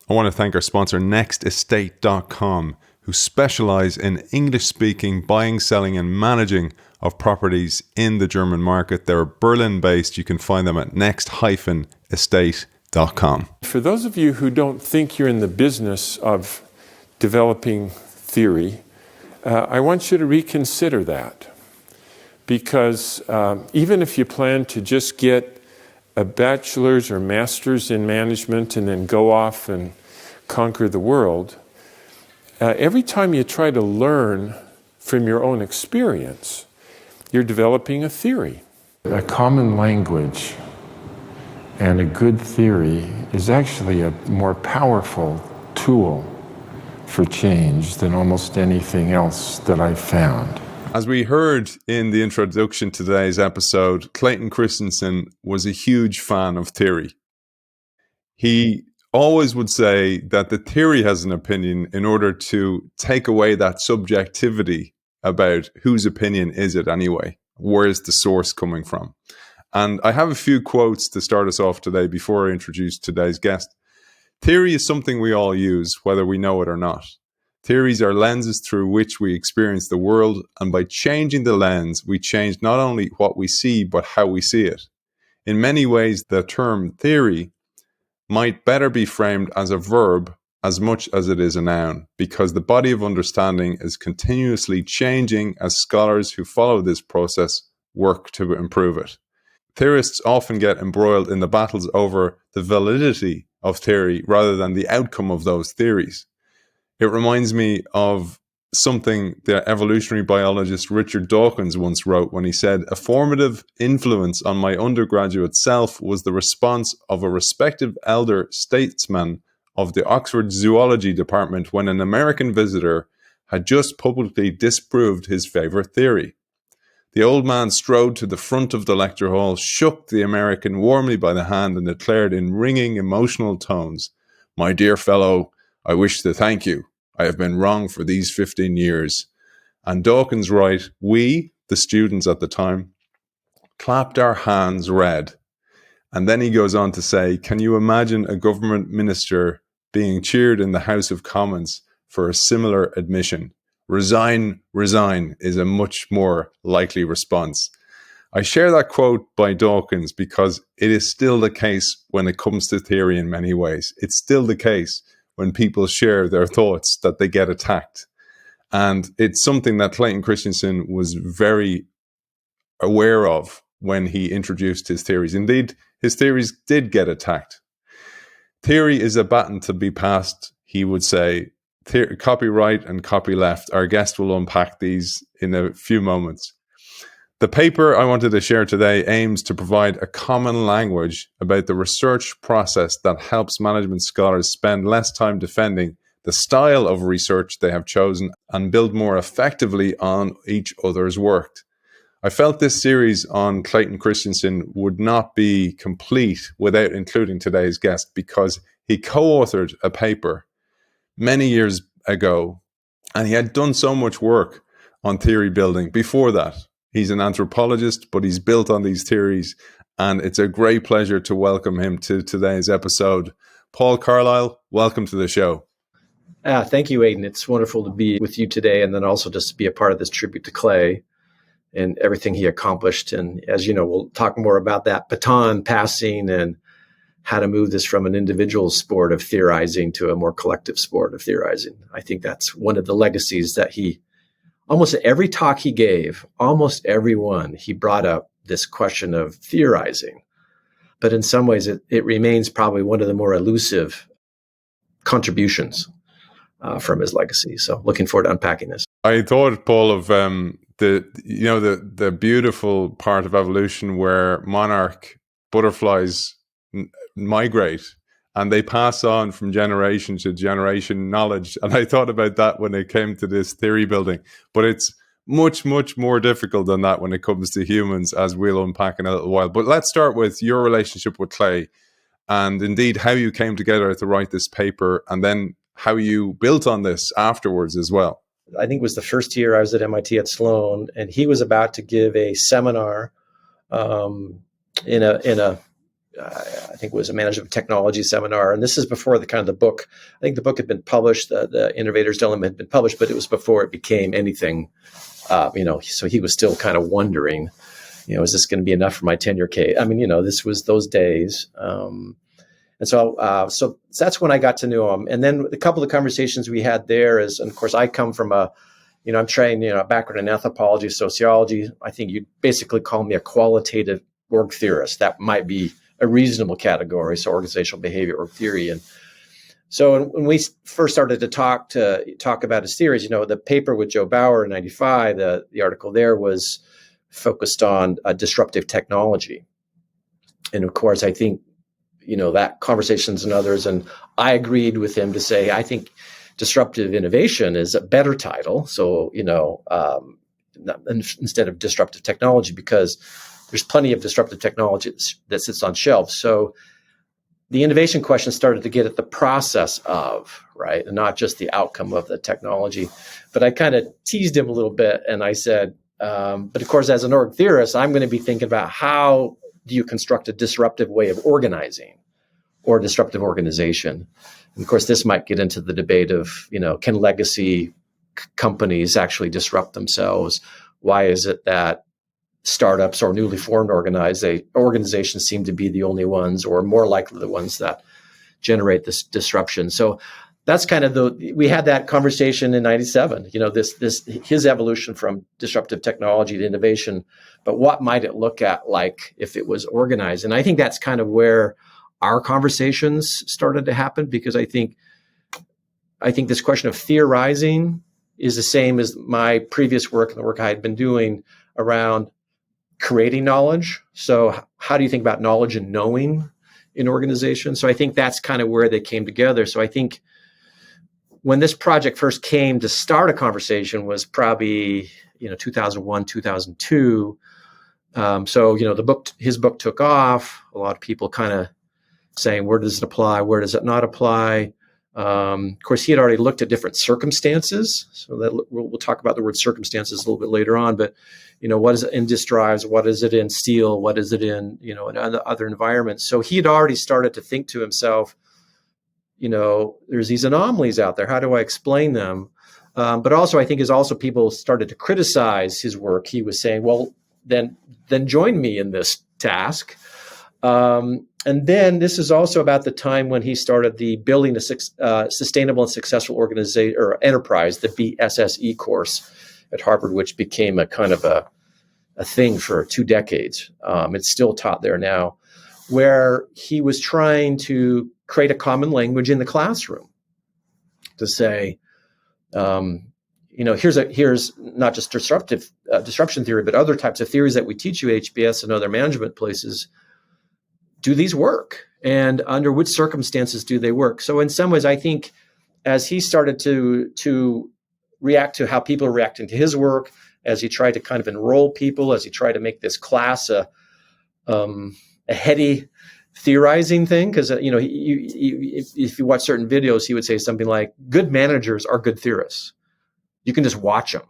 I want to thank our sponsor, nextestate.com, who specialize in English-speaking buying, selling, and managing of properties in the German market. They're Berlin-based. You can find them at next-estate.com. For those of you who don't think you're in the business of developing theory, I want you to reconsider that. Because even if you plan to just get a bachelor's or master's in management and then go off and conquer the world, every time you try to learn from your own experience, you're developing a theory. A common language and a good theory is actually a more powerful tool for change than almost anything else that I've found. As we heard in the introduction to today's episode, Clayton Christensen was a huge fan of theory. He always would say that the theory has an opinion in order to take away that subjectivity about whose opinion is it anyway? Where is the source coming from? And I have a few quotes to start us off today before I introduce today's guest. Theory is something we all use, whether we know it or not. Theories are lenses through which we experience the world, and by changing the lens, we change not only what we see, but how we see it. In many ways, the term theory might better be framed as a verb as much as it is a noun, because the body of understanding is continuously changing as scholars who follow this process work to improve it. Theorists often get embroiled in the battles over the validity of theory rather than the outcome of those theories. It reminds me of something the evolutionary biologist Richard Dawkins once wrote when he said, "A formative influence on my undergraduate self was the response of a respected elder statesman of the Oxford Zoology Department when an American visitor had just publicly disproved his favorite theory. The old man strode to the front of the lecture hall, shook the American warmly by the hand, and declared in ringing, emotional tones, 'My dear fellow, I wish to thank you. I have been wrong for these 15 years. And Dawkins writes, we, the students at the time, clapped our hands red. And then he goes on to say, can you imagine a government minister being cheered in the House of Commons for a similar admission? Resign, resign is a much more likely response. I share that quote by Dawkins because it is still the case when it comes to theory in many ways. It's still the case when people share their thoughts that they get attacked. And it's something that Clayton Christensen was very aware of when he introduced his theories. Indeed, his theories did get attacked. Theory is a baton to be passed, he would say. Copyright and copyleft. Our guest will unpack these in a few moments. The paper I wanted to share today aims to provide a common language about the research process that helps management scholars spend less time defending the style of research they have chosen and build more effectively on each other's work. I felt this series on Clayton Christensen would not be complete without including today's guest because he co-authored a paper many years ago and he had done so much work on theory building before that. He's an anthropologist, but he's built on these theories, and it's a great pleasure to welcome him to today's episode. Paul Carlile, welcome to the show. Thank you, Aidan. It's wonderful to be with you today, and then also just to be a part of this tribute to Clay and everything he accomplished. And as you know, we'll talk more about that baton passing and how to move this from an individual sport of theorizing to a more collective sport of theorizing. I think that's one of the legacies that he almost every talk he gave, almost every one, he brought up this question of theorizing. But in some ways, it remains probably one of the more elusive contributions from his legacy. So looking forward to unpacking this. I thought, Paul, of the beautiful part of evolution where monarch butterflies migrate and they pass on from generation to generation knowledge. And I thought about that when it came to this theory building. But it's much, much more difficult than that when it comes to humans, as we'll unpack in a little while. But let's start with your relationship with Clay and indeed how you came together to write this paper and then how you built on this afterwards as well. I think it was the first year I was at MIT at Sloan, and he was about to give a seminar in a I think it was a management technology seminar. And this is before the kind of the book. I think the book had been published, the Innovator's Dilemma had been published, but it was before it became anything, so he was still kind of wondering, is this going to be enough for my tenure case? I mean, this was those days. And so that's when I got to know him. And then a couple of conversations we had there is, and of course, I come from I'm trained, a background in anthropology, sociology. I think you'd basically call me a qualitative org theorist. That might be a reasonable category. So organizational behavior org theory. And so when we first started to talk about his theories, the paper with Joe Bauer in 95, the article there was focused on disruptive technology. And of course, I think, that Conversations and Others, and I agreed with him to say, I think disruptive innovation is a better title. So, instead of disruptive technology, because there's plenty of disruptive technology that sits on shelves. So the innovation question started to get at the process of, right, and not just the outcome of the technology. But I kind of teased him a little bit, and I said, but of course, as an org theorist, I'm going to be thinking about how do you construct a disruptive way of organizing or disruptive organization? And of course, this might get into the debate of, can legacy companies actually disrupt themselves? Why is it that startups or newly formed organizations seem to be the only ones, or more likely the ones that generate this disruption? So that's kind of we had that conversation in 97, his evolution from disruptive technology to innovation, but what might it look at like if it was organized? And I think that's kind of where our conversations started to happen, because I think this question of theorizing is the same as my previous work and the work I had been doing around creating knowledge. So how do you think about knowledge and knowing in organizations? So I think that's kind of where they came together. So I think when this project first came to start a conversation was probably 2001, 2002. So his book took off. A lot of people kind of saying, where does it apply? Where does it not apply? Of course, he had already looked at different circumstances. So that we'll talk about the word circumstances a little bit later on. But what is it in disk drives? What is it in steel? What is it in in other environments? So he had already started to think to himself, there's these anomalies out there. How do I explain them? But also, I think as also people started to criticize his work, he was saying, well, then join me in this task. And then this is also about the time when he started the Building a Sustainable and Successful Organization or Enterprise, the BSSE course at Harvard, which became a kind of a thing for 2 decades. It's still taught there now, where he was trying to create a common language in the classroom to say, here's not just disruption theory, but other types of theories that we teach you at HBS and other management places. Do these work? And under which circumstances do they work? So in some ways, I think as he started to react to how people are reacting to his work, as he tried to kind of enroll people, as he tried to make this class a heady theorizing thing, because if you watch certain videos, he would say something like, good managers are good theorists. You can just watch them.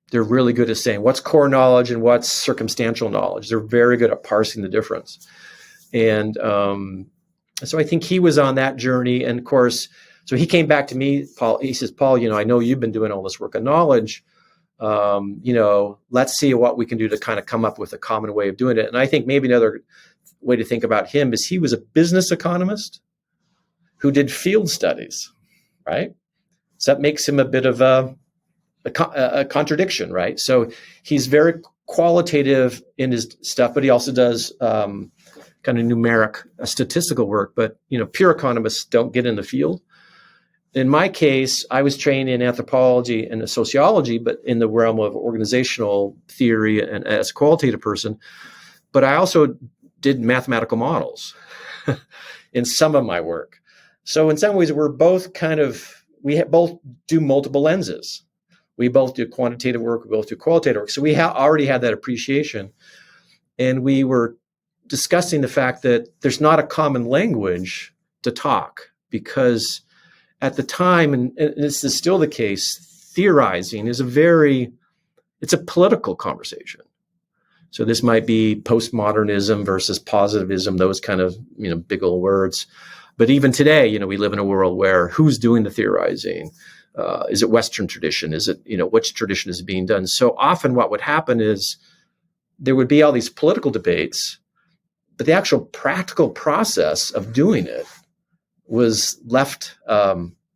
They're really good at saying what's core knowledge and what's circumstantial knowledge. They're very good at parsing the difference. And so I think he was on that journey. And of course, so he came back to me, Paul. He says, Paul, I know you've been doing all this work on knowledge. Let's see what we can do to kind of come up with a common way of doing it. And I think maybe another way to think about him is he was a business economist who did field studies, right? So that makes him a bit of a contradiction, right? So he's very qualitative in his stuff, but he also does kind of numeric statistical work. But pure economists don't get in the field. In my case, I was trained in anthropology and sociology, but in the realm of organizational theory and as a qualitative person. But I also did mathematical models in some of my work. So in some ways, we're both both do multiple lenses. We both do quantitative work. We both do qualitative work. So we already had that appreciation. And we were discussing the fact that there's not a common language to talk, because at the time, and this is still the case, theorizing is it's a political conversation. So this might be postmodernism versus positivism, those kind of, big old words. But even today, we live in a world where who's doing the theorizing? Is it Western tradition? Is it, which tradition is being done? So often what would happen is there would be all these political debates, but the actual practical process of doing it was left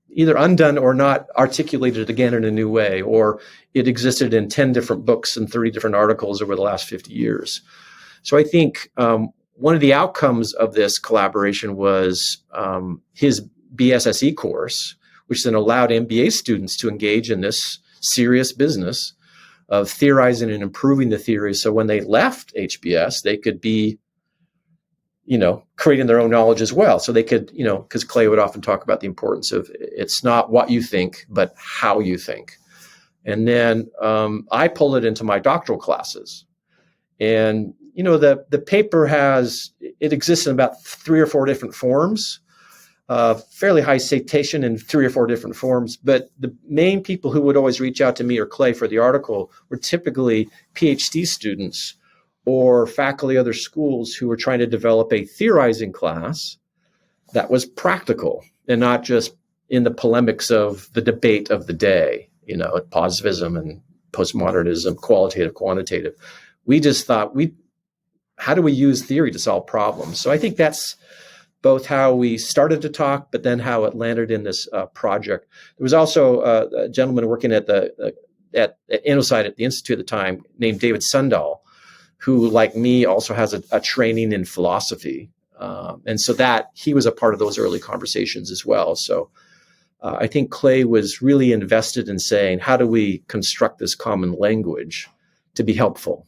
either undone or not articulated again in a new way, or it existed in 10 different books and 30 different articles over the last 50 years. So I think one of the outcomes of this collaboration was his BSSE course, which then allowed MBA students to engage in this serious business of theorizing and improving the theory. So when they left HBS, they could be, creating their own knowledge as well. So they could, because Clay would often talk about the importance of it's not what you think, but how you think. And then I pulled it into my doctoral classes. And, the paper it exists in about 3 or 4 different forms, fairly high citation in 3 or 4 different forms. But the main people who would always reach out to me or Clay for the article were typically PhD students or faculty at other schools who were trying to develop a theorizing class that was practical and not just in the polemics of the debate of the day, positivism and postmodernism, qualitative, quantitative. We just thought, how do we use theory to solve problems? So I think that's both how we started to talk, but then how it landed in this project. There was also a gentleman working at Innoside at the Institute at the time named David Sundahl, who, like me, also has a training in philosophy. And so that he was a part of those early conversations as well. So I think Clay was really invested in saying, how do we construct this common language to be helpful?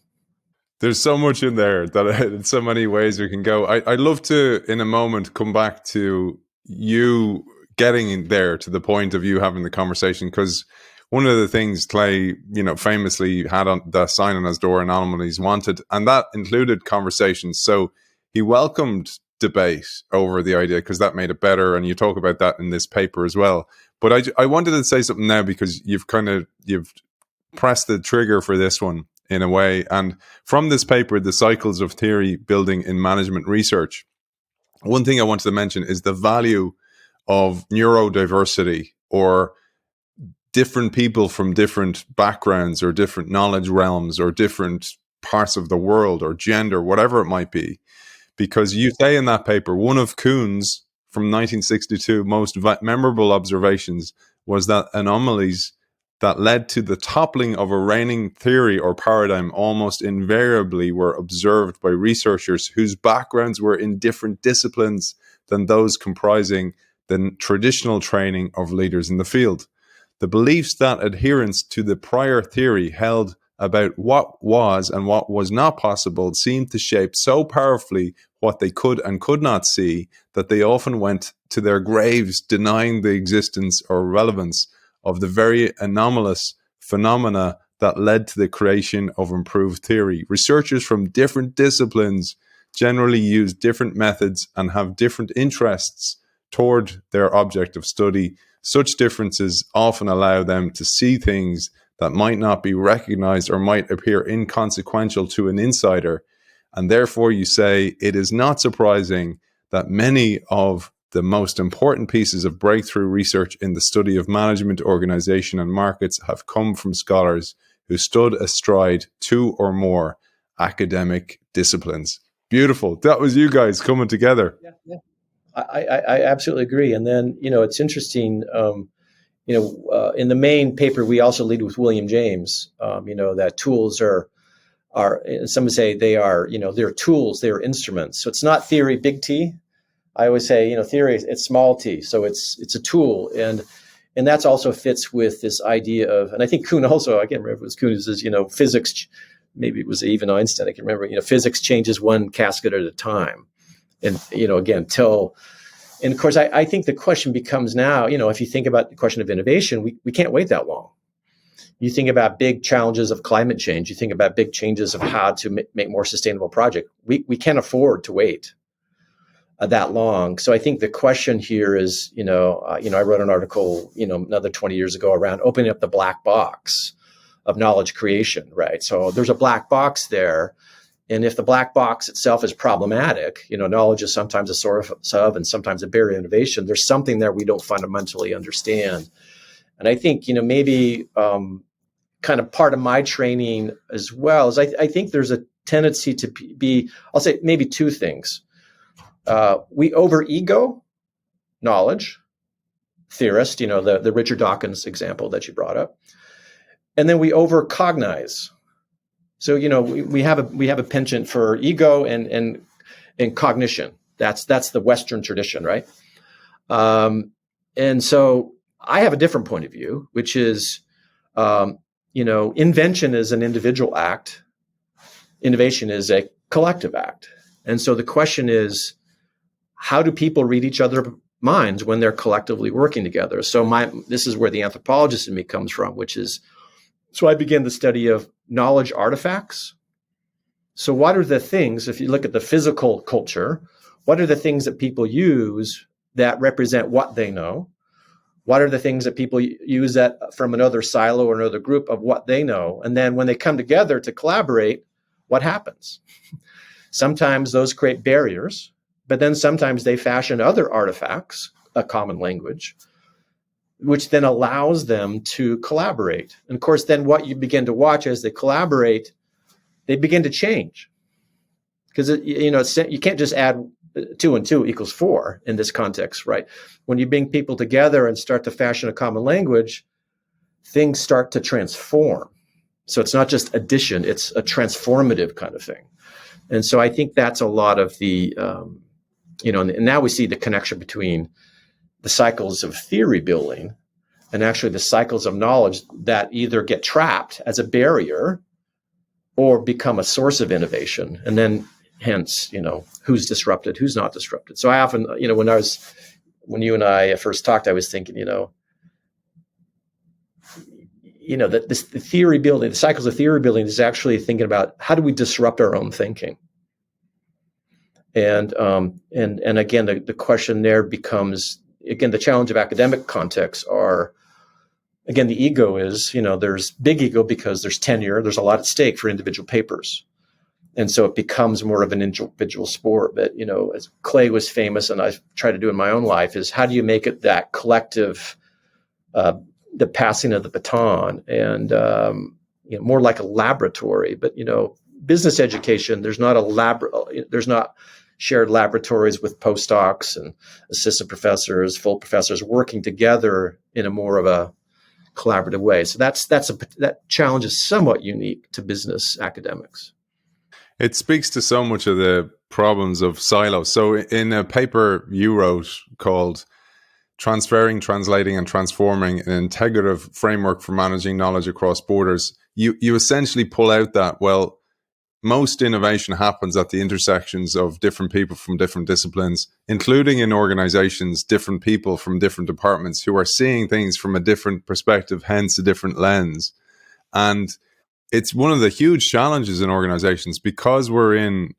There's so much in there that in so many ways we can go. I'd love to, in a moment, come back to you getting there to the point of you having the conversation, because one of the things Clay, famously had on the sign on his door, Anomalies Wanted, and that included conversations. So he welcomed debate over the idea because that made it better, and you talk about that in this paper as well. But I wanted to say something now because you've pressed the trigger for this one in a way. And from this paper, The Cycles of Theory Building in Management Research, one thing I wanted to mention is the value of neurodiversity, or different people from different backgrounds or different knowledge realms or different parts of the world or gender, whatever it might be. Because you say in that paper, one of Kuhn's from 1962 most memorable observations was that anomalies that led to the toppling of a reigning theory or paradigm almost invariably were observed by researchers whose backgrounds were in different disciplines than those comprising the traditional training of leaders in the field. The beliefs that adherents to the prior theory held about what was and what was not possible seemed to shape so powerfully what they could and could not see that they often went to their graves denying the existence or relevance of the very anomalous phenomena that led to the creation of improved theory. Researchers from different disciplines generally use different methods and have different interests toward their object of study. Such differences often allow them to see things that might not be recognized or might appear inconsequential to an insider. And therefore, you say it is not surprising that many of the most important pieces of breakthrough research in the study of management, organization, and markets have come from scholars who stood astride 2 or more academic disciplines. Beautiful. That was you guys coming together. Yeah. I absolutely agree. And then, it's interesting, in the main paper, we also lead with William James, that tools are some would say they are, they're tools, they're instruments. So it's not theory, big T. I always say, theory, it's small t. So it's a tool. And that's also fits with this idea of, and I think Kuhn also, I can't remember if it was Kuhn who says, physics, maybe it was even Einstein, I can remember, physics changes one casket at a time. And, again, and of course, I think the question becomes now, if you think about the question of innovation, we can't wait that long. You think about big challenges of climate change. You think about big changes of how to make more sustainable projects. We can't afford to wait that long. So I think the question here is, I wrote an article, another 20 years ago around opening up the black box of knowledge creation, right? So there's a black box there And if the black box itself is problematic, knowledge is sometimes a source of and sometimes a barrier to innovation. There's something there we don't fundamentally understand. And I think, maybe kind of part of my training as well is I think there's a tendency to be, I'll say maybe two things. We over-ego knowledge, theorist, the Richard Dawkins example that you brought up. And then we over-cognize. So, we have a penchant for ego and cognition. That's the Western tradition, right? And so I have a different point of view, which is, invention is an individual act. Innovation is a collective act. And so the question is, how do people read each other's minds when they're collectively working together? So this is where the anthropologist in me comes from, which is, so I began the study of knowledge artifacts. So what are the things, if you look at the physical culture, what are the things that people use that represent what they know? What are the things that people use that from another silo or another group of what they know? And then when they come together to collaborate, what happens? Sometimes those create barriers, but then sometimes they fashion other artifacts, a common language, which then allows them to collaborate. And of course, then what you begin to watch as they collaborate, they begin to change. Because you can't just add 2 and 2 equals 4 in this context, right? When you bring people together and start to fashion a common language, things start to transform. So it's not just addition, it's a transformative kind of thing. And so I think that's a lot of the, and now we see the connection between the cycles of theory building and actually the cycles of knowledge that either get trapped as a barrier or become a source of innovation. And then hence, who's disrupted, who's not disrupted. So I often, when you and I first talked, I was thinking, that the theory building, the cycles of theory building is actually thinking about how do we disrupt our own thinking? And again, the question there becomes, again, the challenge of academic contexts are, again, the ego is, there's big ego because there's tenure, there's a lot at stake for individual papers. And so it becomes more of an individual sport. But, as Clay was famous, and I try to do in my own life, is how do you make it that collective, the passing of the baton, and more like a laboratory. But, business education, there's not shared laboratories with postdocs and assistant professors, full professors working together in a more of a collaborative way. So that challenge is somewhat unique to business academics. It speaks to so much of the problems of silos. So in a paper you wrote called Transferring, Translating, and Transforming an Integrative Framework for Managing Knowledge Across Borders, you essentially pull out that, well, most innovation happens at the intersections of different people from different disciplines, including in organizations, different people from different departments who are seeing things from a different perspective, hence a different lens. And it's one of the huge challenges in organizations because we're in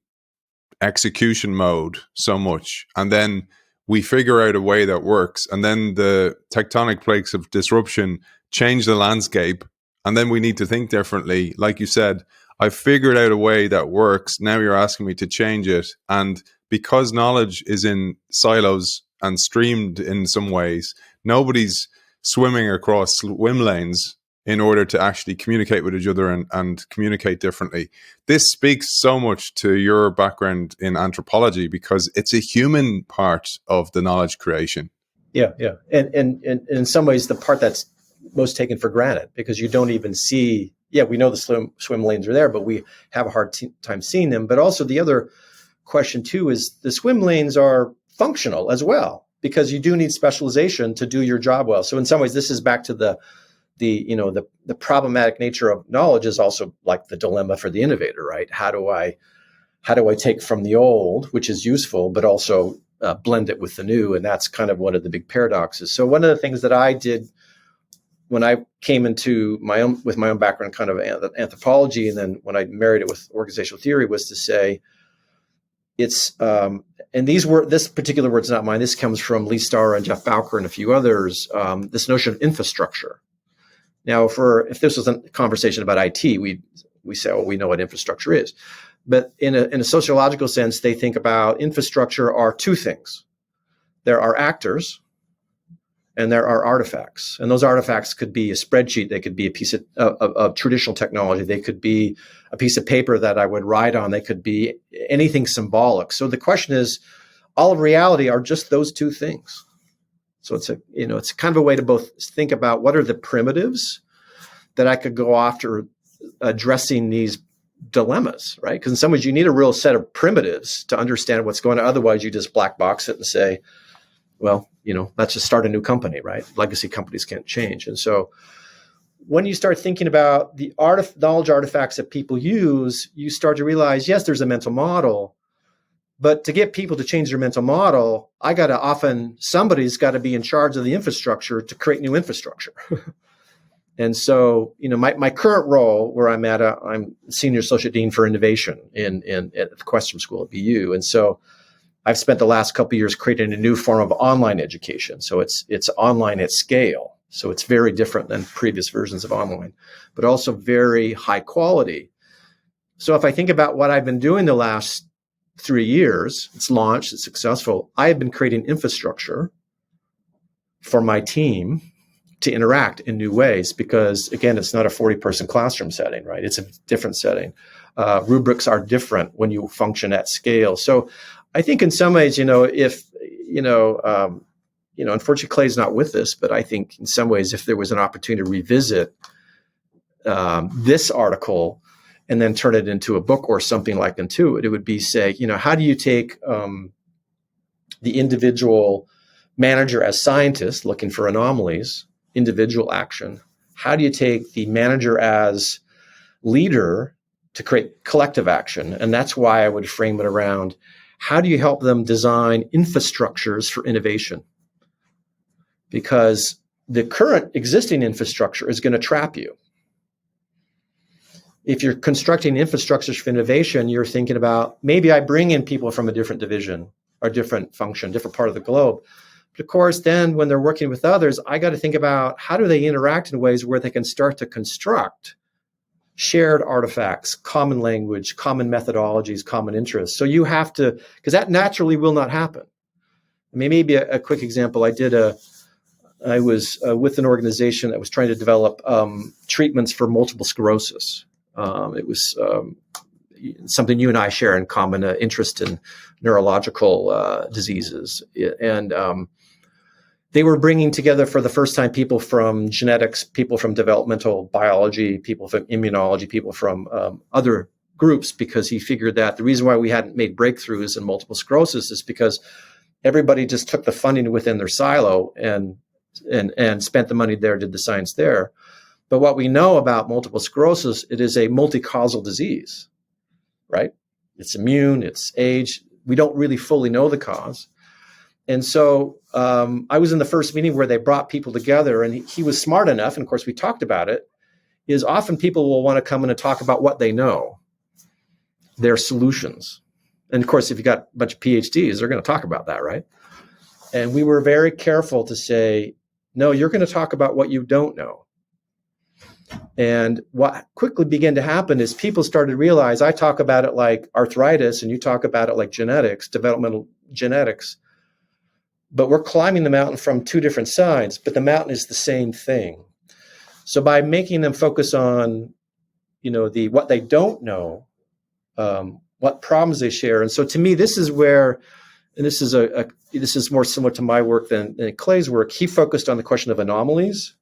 execution mode so much. And then we figure out a way that works. And then the tectonic plates of disruption change the landscape. And then we need to think differently. Like you said, I've figured out a way that works. Now you're asking me to change it. And because knowledge is in silos and streamed in some ways, nobody's swimming across swim lanes in order to actually communicate with each other and communicate differently. This speaks so much to your background in anthropology because it's a human part of the knowledge creation. Yeah. And in some ways, the part that's most taken for granted because you don't even see, we know the swim lanes are there, but we have a hard time seeing them. But also the other question too is the swim lanes are functional as well because you do need specialization to do your job well. So in some ways, this is back to the problematic nature of knowledge is also like the dilemma for the innovator, right? How do I take from the old, which is useful, but also blend it with the new? And that's kind of one of the big paradoxes. So one of the things that I did when I came into my own background, kind of anthropology, and then when I married it with organizational theory, was to say it's and this particular word's not mine. This comes from Lee Starr and Jeff Bowker and a few others. This notion of infrastructure. Now, if this was a conversation about IT, we say, we know what infrastructure is. But in a sociological sense, they think about infrastructure are two things. There are actors and there are artifacts. And those artifacts could be a spreadsheet. They could be a piece of traditional technology. They could be a piece of paper that I would write on. They could be anything symbolic. So the question is, all of reality are just those two things. So it's kind of a way to both think about what are the primitives that I could go after addressing these dilemmas, right? Because in some ways you need a real set of primitives to understand what's going on. Otherwise you just black box it and say, well, let's just start a new company, right? Legacy companies can't change. And so when you start thinking about the knowledge artifacts that people use, you start to realize, yes, there's a mental model, but to get people to change their mental model, somebody's got to be in charge of the infrastructure to create new infrastructure. And so, my current role where I'm at, I'm Senior Associate Dean for Innovation at the Questrom School at BU. And so I've spent the last couple of years creating a new form of online education. So it's online at scale. So it's very different than previous versions of online, but also very high quality. So if I think about what I've been doing the last 3 years, it's launched, it's successful. I have been creating infrastructure for my team to interact in new ways because, again, it's not a 40-person classroom setting, right? It's a different setting. Rubrics are different when you function at scale. So I think in some ways, unfortunately, Clay's not with us, but I think in some ways, if there was an opportunity to revisit this article and then turn it into a book or something like Intuit, it would be say, how do you take the individual manager as scientist looking for anomalies, individual action? How do you take the manager as leader to create collective action? And that's why I would frame it around, how do you help them design infrastructures for innovation? Because the current existing infrastructure is going to trap you. If you're constructing infrastructures for innovation, you're thinking about, maybe I bring in people from a different division or different function, different part of the globe. But of course, then when they're working with others, I got to think about how do they interact in ways where they can start to construct shared artifacts, common language, common methodologies, common interests. So you have to, because that naturally will not happen. I mean, maybe a quick example. I was with an organization that was trying to develop treatments for multiple sclerosis. It was something you and I share in common, interest in neurological diseases. And they were bringing together for the first time people from genetics, people from developmental biology, people from immunology, people from other groups, because he figured that the reason why we hadn't made breakthroughs in multiple sclerosis is because everybody just took the funding within their silo and spent the money there, did the science there. But what we know about multiple sclerosis, it is a multi-causal disease, right? It's immune, it's age. We don't really fully know the cause. And so I was in the first meeting where they brought people together, and he was smart enough, and of course we talked about it, is often people will want to come in and talk about what they know, their solutions. And of course, if you got a bunch of PhDs, they're going to talk about that, right? And we were very careful to say, no, you're going to talk about what you don't know. And what quickly began to happen is people started to realize I talk about it like arthritis and you talk about it like genetics, developmental genetics, but we're climbing the mountain from two different sides, but the mountain is the same thing. So by making them focus on, what they don't know, what problems they share. And so to me, this is where, and this is more similar to my work than Clay's work. He focused on the question of anomalies,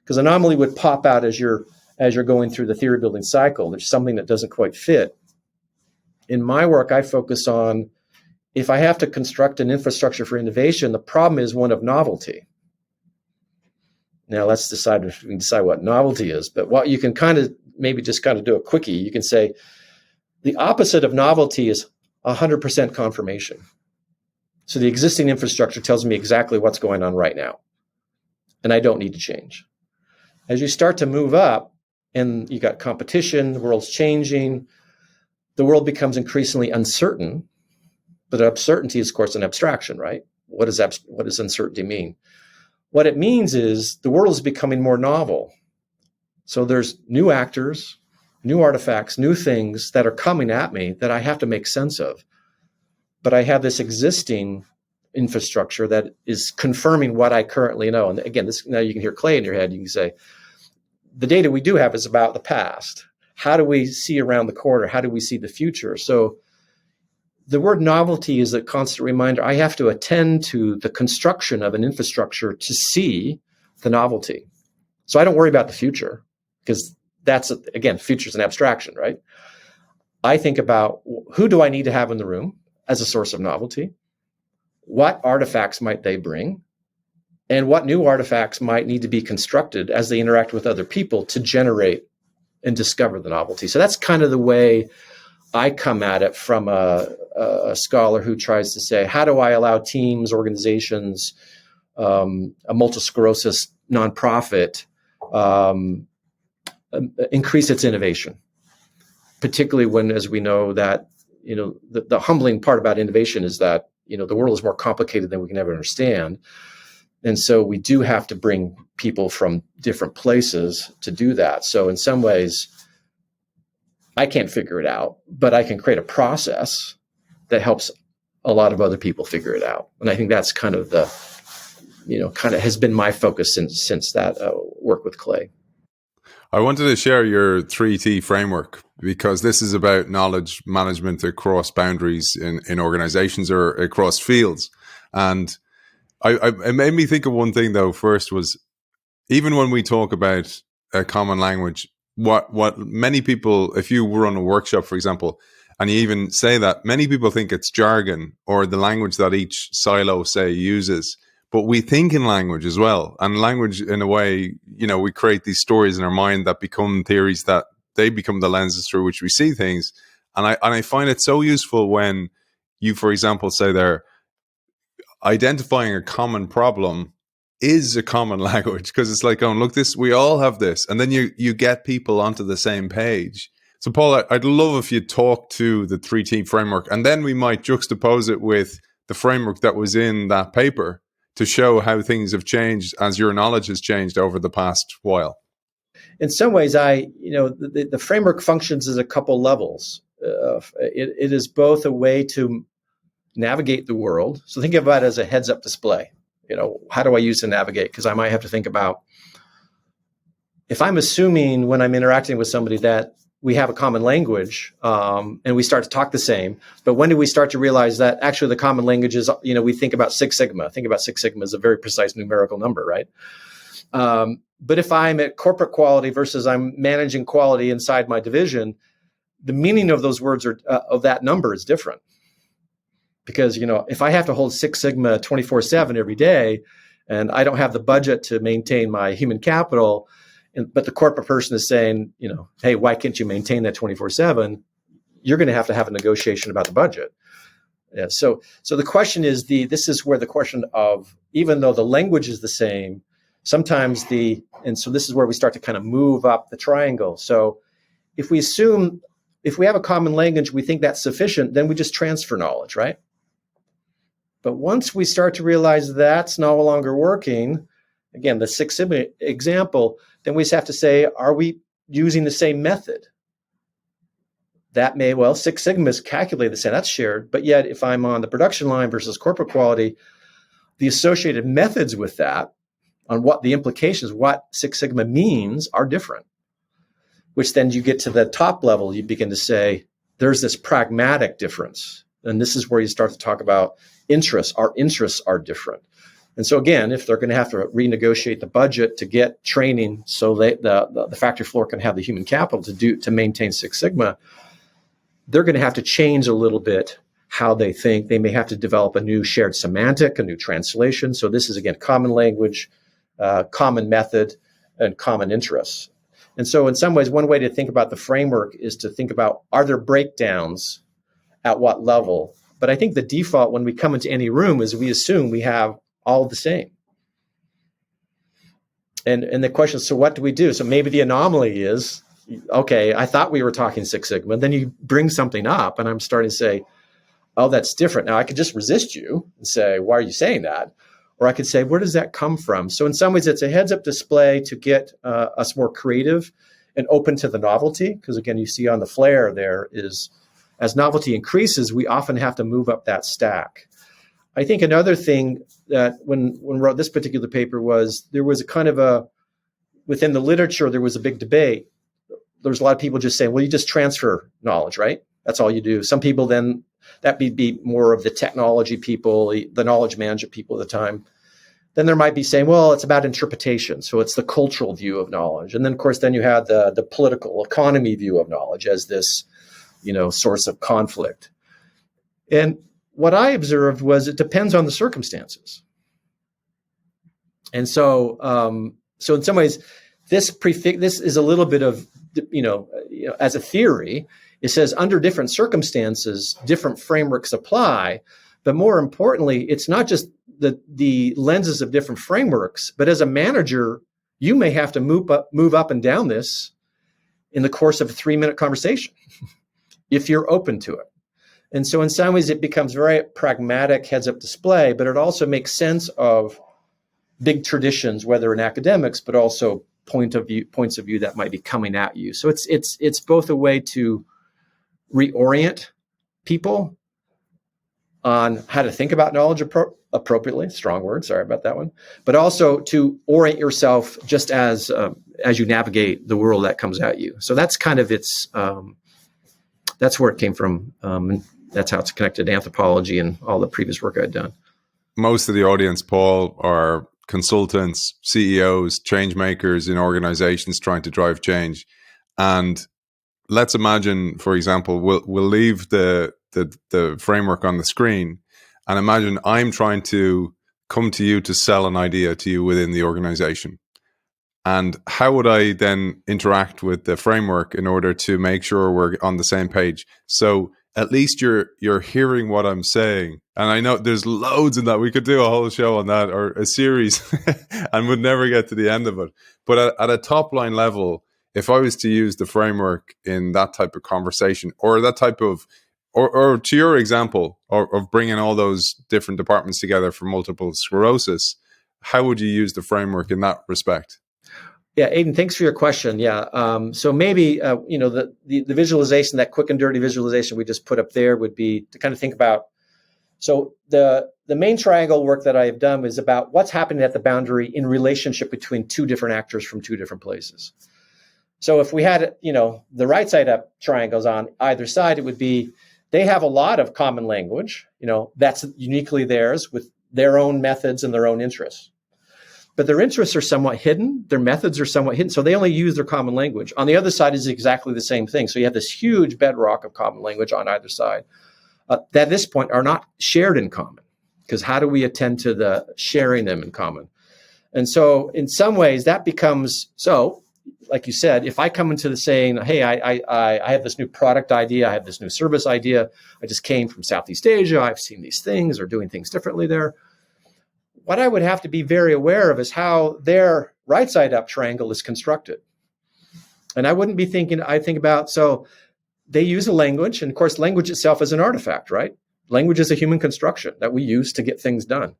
because anomaly would pop out as you're going through the theory building cycle. There's something that doesn't quite fit. In my work, I focus on, if I have to construct an infrastructure for innovation, the problem is one of novelty. Now let's decide if we can decide what novelty is. But what you can maybe just do a quickie. You can say the opposite of novelty is 100% confirmation. So the existing infrastructure tells me exactly what's going on right now, and I don't need to change. As you start to move up and you got competition, the world's changing, the world becomes increasingly uncertain. But uncertainty is, of course, an abstraction, right? What does uncertainty mean? What it means is the world is becoming more novel. So there's new actors, new artifacts, new things that are coming at me that I have to make sense of. But I have this existing infrastructure that is confirming what I currently know. And again, this, now you can hear Clay in your head. You can say, the data we do have is about the past. How do we see around the corner? How do we see the future? So the word novelty is a constant reminder. I have to attend to the construction of an infrastructure to see the novelty. So I don't worry about the future, because that's, again, future is an abstraction, right? I think about, who do I need to have in the room as a source of novelty? What artifacts might they bring? And what new artifacts might need to be constructed as they interact with other people to generate and discover the novelty? So that's kind of the way I come at it from a scholar who tries to say, how do I allow teams, organizations, a multiple sclerosis nonprofit increase its innovation, particularly when, as we know, that the humbling part about innovation is that the world is more complicated than we can ever understand. And so we do have to bring people from different places to do that. So in some ways, I can't figure it out, but I can create a process that helps a lot of other people figure it out. And I think that's kind of has been my focus since that work with Clay. I wanted to share your 3T framework, because this is about knowledge management across boundaries in organizations or across fields. And it made me think of one thing, though. First was, even when we talk about a common language, what many people, if you run a workshop, for example, and you even say that, many people think it's jargon or the language that each silo, say, uses. But we think in language as well. And language, in a way, we create these stories in our mind that become theories, that they become the lenses through which we see things. And I find it so useful when you, for example, say there, identifying a common problem is a common language, because it's like, oh, look, this, we all have this. And then you get people onto the same page. So Paul, I'd love if you talk to the 3T framework, and then we might juxtapose it with the framework that was in that paper to show how things have changed as your knowledge has changed over the past while. In some ways, the framework functions as a couple levels. It is both a way to navigate the world. So think about it as a heads-up display. How do I use to navigate? Because I might have to think about, if I'm assuming when I'm interacting with somebody that we have a common language, and we start to talk the same, but when do we start to realize that actually the common language is, we think about Six Sigma. Think about Six Sigma as a very precise numerical number, right? But if I'm at corporate quality versus I'm managing quality inside my division, the meaning of those words of that number is different. Because, if I have to hold Six Sigma 24/7 every day, and I don't have the budget to maintain my human capital, but the corporate person is saying, hey, why can't you maintain that 24/7? You're going to have a negotiation about the budget. Yeah, so the question is, this is where the question of, even though the language is the same, sometimes and so this is where we start to kind of move up the triangle. So if we have a common language, we think that's sufficient, then we just transfer knowledge, right? But once we start to realize that's no longer working, again, the Six Sigma example, then we just have to say, are we using the same method? That Six Sigma is calculated the same, that's shared. But yet, if I'm on the production line versus corporate quality, the associated methods with that, on what the implications, what Six Sigma means, are different. Which then you get to the top level, you begin to say, there's this pragmatic difference. And this is where you start to talk about interests. Our interests are different. And so again, if they're going to have to renegotiate the budget to get training so the factory floor can have the human capital to maintain Six Sigma, they're going to have to change a little bit how they think. They may have to develop a new shared semantic, a new translation. So this is, again, common language, common method, and common interests. And so in some ways, one way to think about the framework is to think about, are there breakdowns at what level? But I think the default when we come into any room is we assume we have all the same. And the question is, so what do we do? So maybe the anomaly is, okay, I thought we were talking Six Sigma. Then you bring something up and I'm starting to say, oh, that's different. Now I could just resist you and say, why are you saying that? Or I could say, where does that come from? So in some ways, it's a heads-up display to get us more creative and open to the novelty. Because again, you see on the flare there is, as novelty increases, we often have to move up that stack. I think another thing that when wrote this particular paper was there was a kind of within the literature, there was a big debate. There was a lot of people just saying, well, you just transfer knowledge, right? That's all you do. Some people then, that be more of the technology people, the knowledge management people at the time. Then there might be saying, well, it's about interpretation. So it's the cultural view of knowledge. And then, of course, then you have the political economy view of knowledge as this, source of conflict. And what I observed was it depends on the circumstances. And so in some ways, this is a little bit of, as a theory, it says under different circumstances, different frameworks apply. But more importantly, it's not just the lenses of different frameworks, but as a manager, you may have to move up and down this in the course of a 3-minute conversation if you're open to it. And so in some ways, it becomes very pragmatic heads-up display, but it also makes sense of big traditions, whether in academics, but also points of view that might be coming at you. So it's both a way to reorient people on how to think about knowledge appropriately, strong word, sorry about that one, but also to orient yourself just as you navigate the world that comes at you. So that's kind of that's where it came from. And that's how it's connected to anthropology and all the previous work I'd done. Most of the audience, Paul, are consultants, CEOs, change makers in organizations trying to drive change. And let's imagine, for example, we'll leave the framework on the screen and imagine I'm trying to come to you to sell an idea to you within the organization. And how would I then interact with the framework in order to make sure we're on the same page? So at least you're hearing what I'm saying. And I know there's loads in that. We could do a whole show on that or a series and would never get to the end of it. But at a top line level, if I was to use the framework in that type of conversation or that type of, or to your example of bringing all those different departments together for multiple sclerosis, how would you use the framework in that respect? Yeah, Aidan, thanks for your question. Yeah, so maybe the visualization, that quick and dirty visualization we just put up there, would be to kind of think about. So the main triangle work that I have done is about what's happening at the boundary in relationship between two different actors from two different places. So if we had the right side up triangles on either side, it would be they have a lot of common language, that's uniquely theirs with their own methods and their own interests. But their interests are somewhat hidden. Their methods are somewhat hidden. So they only use their common language. On the other side is exactly the same thing. So you have this huge bedrock of common language on either side that at this point are not shared in common. Because how do we attend to the sharing them in common? And so in some ways that becomes, so like you said, if I come into the saying, hey, I have this new product idea, I have this new service idea, I just came from Southeast Asia, I've seen these things or doing things differently there. What I would have to be very aware of is how their right side up triangle is constructed. And I wouldn't be thinking, I think about, so they use a language, and of course, language itself is an artifact, right? Language is a human construction that we use to get things done.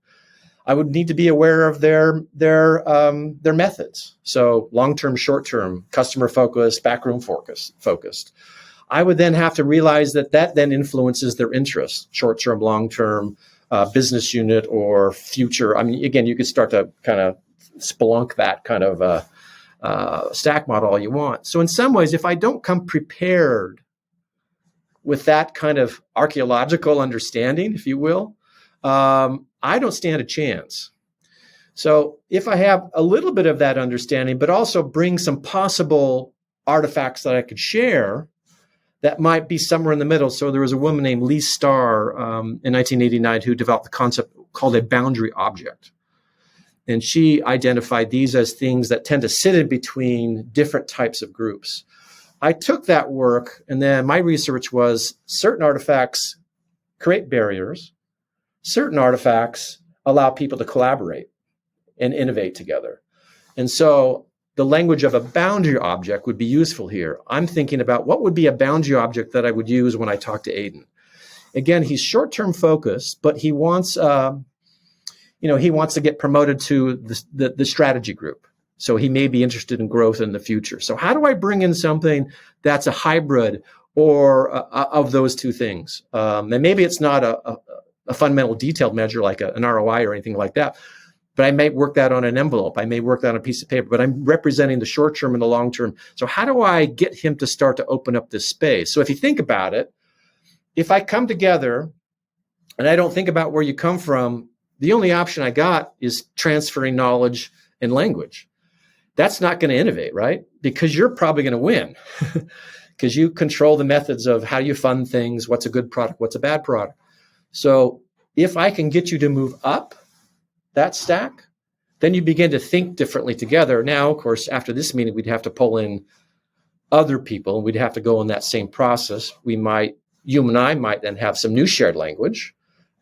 I would need to be aware of their methods. So long-term, short-term, customer focused, backroom focused. I would then have to realize that then influences their interests, short-term, long-term, business unit or future. I mean, again, you could start to kind of spelunk that kind of stack model all you want. So in some ways, if I don't come prepared with that kind of archaeological understanding, if you will, I don't stand a chance. So if I have a little bit of that understanding, but also bring some possible artifacts that I could share, that might be somewhere in the middle. So there was a woman named Lee Starr in 1989 who developed the concept called a boundary object. And she identified these as things that tend to sit in between different types of groups. I took that work, and then my research was certain artifacts create barriers. Certain artifacts allow people to collaborate and innovate together. And so the language of a boundary object would be useful here. I'm thinking about what would be a boundary object that I would use when I talk to Aidan. Again, he's short-term focused, but he wants, he wants to get promoted to the strategy group. So he may be interested in growth in the future. So how do I bring in something that's a hybrid or of those two things? And maybe it's not a fundamental detailed measure like an ROI or anything like that, but I may work that on an envelope. I may work that on a piece of paper, but I'm representing the short term and the long term. So how do I get him to start to open up this space? So if you think about it, if I come together and I don't think about where you come from, the only option I got is transferring knowledge and language. That's not going to innovate, right? Because you're probably going to win because you control the methods of how you fund things, what's a good product, what's a bad product. So if I can get you to move up that stack, then you begin to think differently together. Now, of course, after this meeting, we'd have to pull in other people. We'd have to go in that same process. You and I might then have some new shared language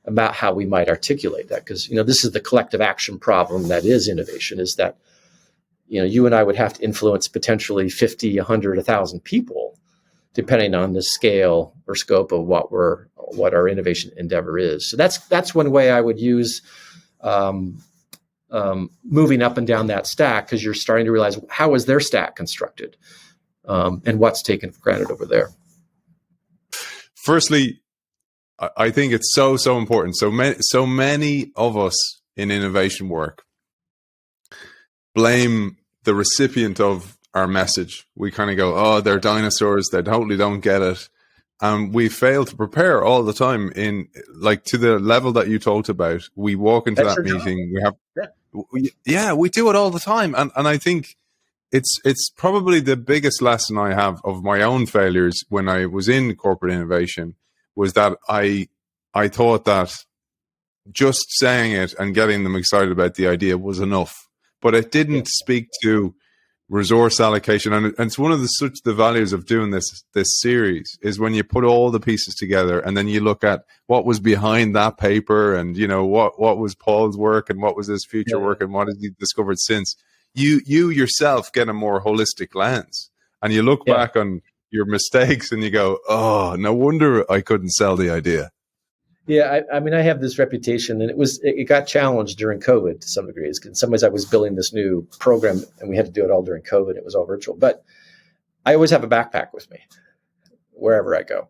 about how we might articulate that. Because, this is the collective action problem that is innovation, is that, you and I would have to influence potentially 50, 100, 1,000 people, depending on the scale or scope of what our innovation endeavor is. So that's one way I would use moving up and down that stack, because you're starting to realize how is their stack constructed and what's taken for granted over there. Firstly, I think it's so important. So many of us in innovation work blame the recipient of our message. We kind of go, oh, they're dinosaurs. They totally don't get it. And we fail to prepare all the time in to the level that you talked about. We walk into that meeting. We do it all the time. And I think it's probably the biggest lesson I have of my own failures when I was in corporate innovation was that I thought that just saying it and getting them excited about the idea was enough, but it didn't speak to resource allocation. And it's one of the values of doing this series is when you put all the pieces together and then you look at what was behind that paper and, what was Paul's work and what was his future work and what has he discovered since. You yourself get a more holistic lens and you look back on your mistakes and you go, oh, no wonder I couldn't sell the idea. Yeah, I have this reputation, and it got challenged during COVID to some degree. In some ways, I was building this new program, and we had to do it all during COVID. It was all virtual, but I always have a backpack with me wherever I go,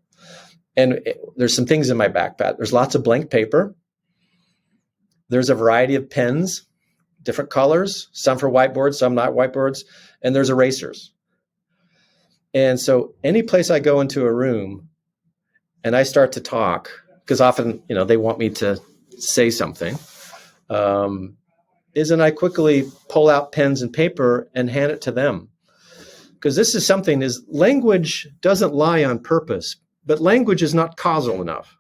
and there's some things in my backpack. There's lots of blank paper. There's a variety of pens, different colors, some for whiteboards, some not whiteboards, and there's erasers. And so, any place I go into a room, and I start to talk, because often, they want me to say something, and I quickly pull out pens and paper and hand it to them. Because this is language doesn't lie on purpose, but language is not causal enough.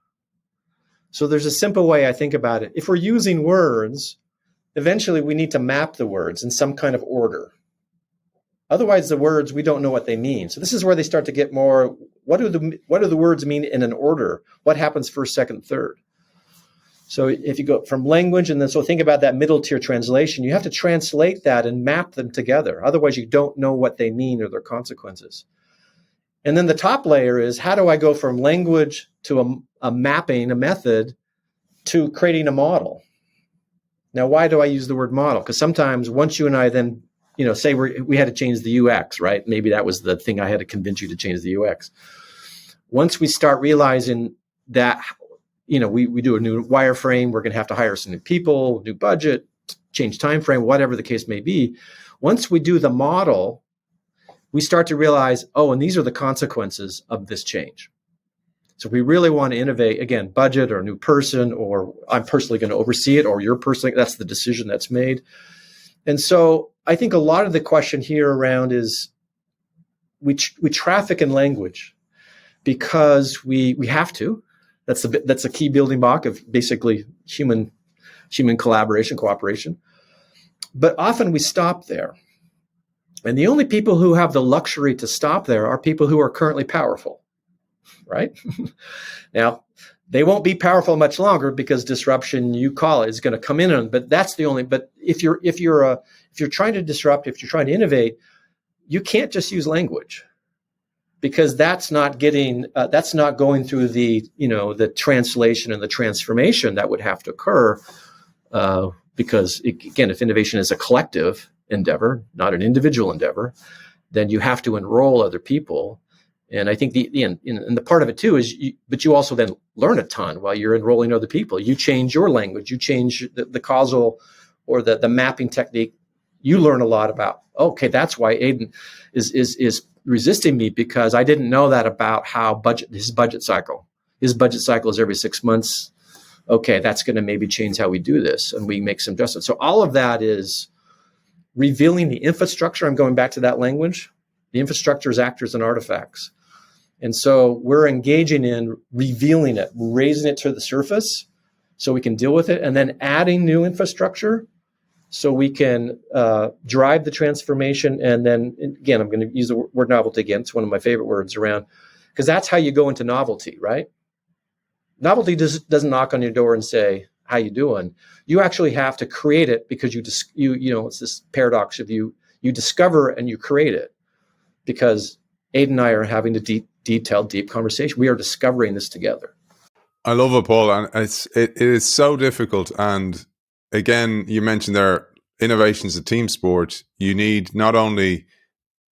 So there's a simple way I think about it. If we're using words, eventually we need to map the words in some kind of order. Otherwise, the words, we don't know what they mean. So this is where they start to get more, what do the words mean in an order? What happens first, second, third? So if you go from language, and then so think about that middle tier translation, you have to translate that and map them together. Otherwise, you don't know what they mean or their consequences. And then the top layer is, how do I go from language to a mapping, a method, to creating a model? Now, why do I use the word model? Because sometimes once you and I then say we had to change the UX, right? Maybe that was the thing I had to convince you to change the UX. Once we start realizing that, we do a new wireframe, we're going to have to hire some new people, new budget, change time frame, whatever the case may be. Once we do the model, we start to realize, and these are the consequences of this change. So if we really want to innovate, again, budget or a new person, or I'm personally going to oversee it, or you're personally, that's the decision that's made. And so I think a lot of the question here around is we traffic in language because we have to. That's a key building block of basically human collaboration, cooperation. But often we stop there. And the only people who have the luxury to stop there are people who are currently powerful, right? Now, they won't be powerful much longer because disruption, you call it, is going to come in on. But that's the only. But if you're trying to disrupt, if you're trying to innovate, you can't just use language, because that's not going through the translation and the transformation that would have to occur. Because again, if innovation is a collective, endeavor, not an individual endeavor, then you have to enroll other people. And I think and the part of it too is, but you also then learn a ton while you're enrolling other people. You change your language, you change the causal or the mapping technique. You learn a lot about, okay, that's why Aidan is resisting me, because I didn't know that about how his budget cycle. His budget cycle is every 6 months. Okay, that's going to maybe change how we do this, and we make some adjustments. So all of that is revealing the infrastructure. I'm going back to that language. The infrastructure is actors and artifacts. And so we're engaging in revealing it, raising it to the surface so we can deal with it, and then adding new infrastructure so we can drive the transformation. And then, again, I'm going to use the word novelty again. It's one of my favorite words around, because that's how you go into novelty, right? Novelty doesn't knock on your door and say, how you doing? You actually have to create it, because it's this paradox of you discover and you create it. Because Aidan and I are having a deep conversation. We are discovering this together. I love it, Paul, and it is so difficult. And again, you mentioned there, innovation is a team sport. You need not only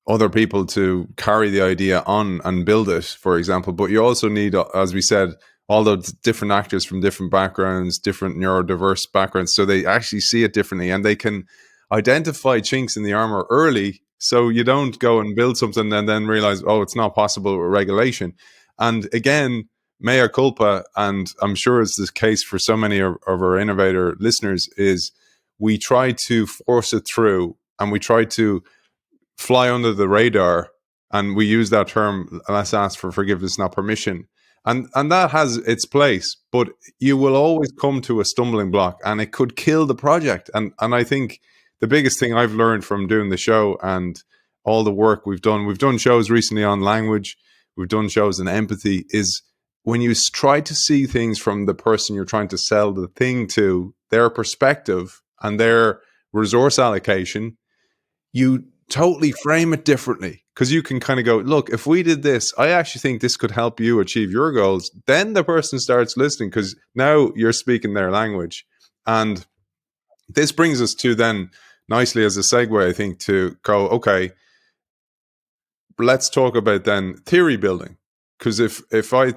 other people to carry the idea on and build it, for example, but you also need, as we said, all the different actors from different backgrounds, different neurodiverse backgrounds, so they actually see it differently and they can identify chinks in the armor early, so you don't go and build something and then realize, oh, it's not possible with regulation. And again, mea culpa, and I'm sure it's the case for so many of our innovator listeners, is we try to force it through and we try to fly under the radar, and we use that term, let's ask for forgiveness, not permission. And that has its place, but you will always come to a stumbling block and it could kill the project. And I think the biggest thing I've learned from doing the show and all the work we've done shows recently on language, we've done shows on empathy, is when you try to see things from the person you're trying to sell the thing to, their perspective and their resource allocation, you totally frame it differently. Because you can kind of go, look, if we did this, I actually think this could help you achieve your goals. Then the person starts listening, because now you're speaking their language. And this brings us to then nicely as a segue, I think, to go, okay, let's talk about then theory building. Because if I,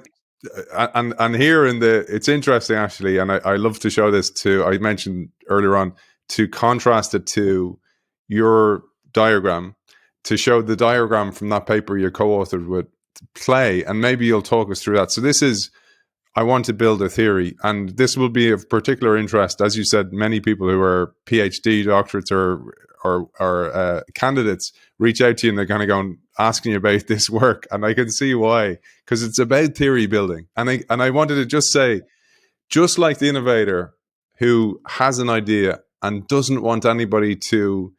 and here it's interesting actually, and I love to show this to, I mentioned earlier on, to contrast it to your diagram, to show the diagram from that paper you co-authored with Clay, and maybe you'll talk us through that. So this is, I want to build a theory, and this will be of particular interest. As you said, many people who are PhD doctorates or candidates reach out to you and they're kind of going, asking you about this work, and I can see why, because it's about theory building. And I wanted to just say, just like the innovator who has an idea and doesn't want anybody to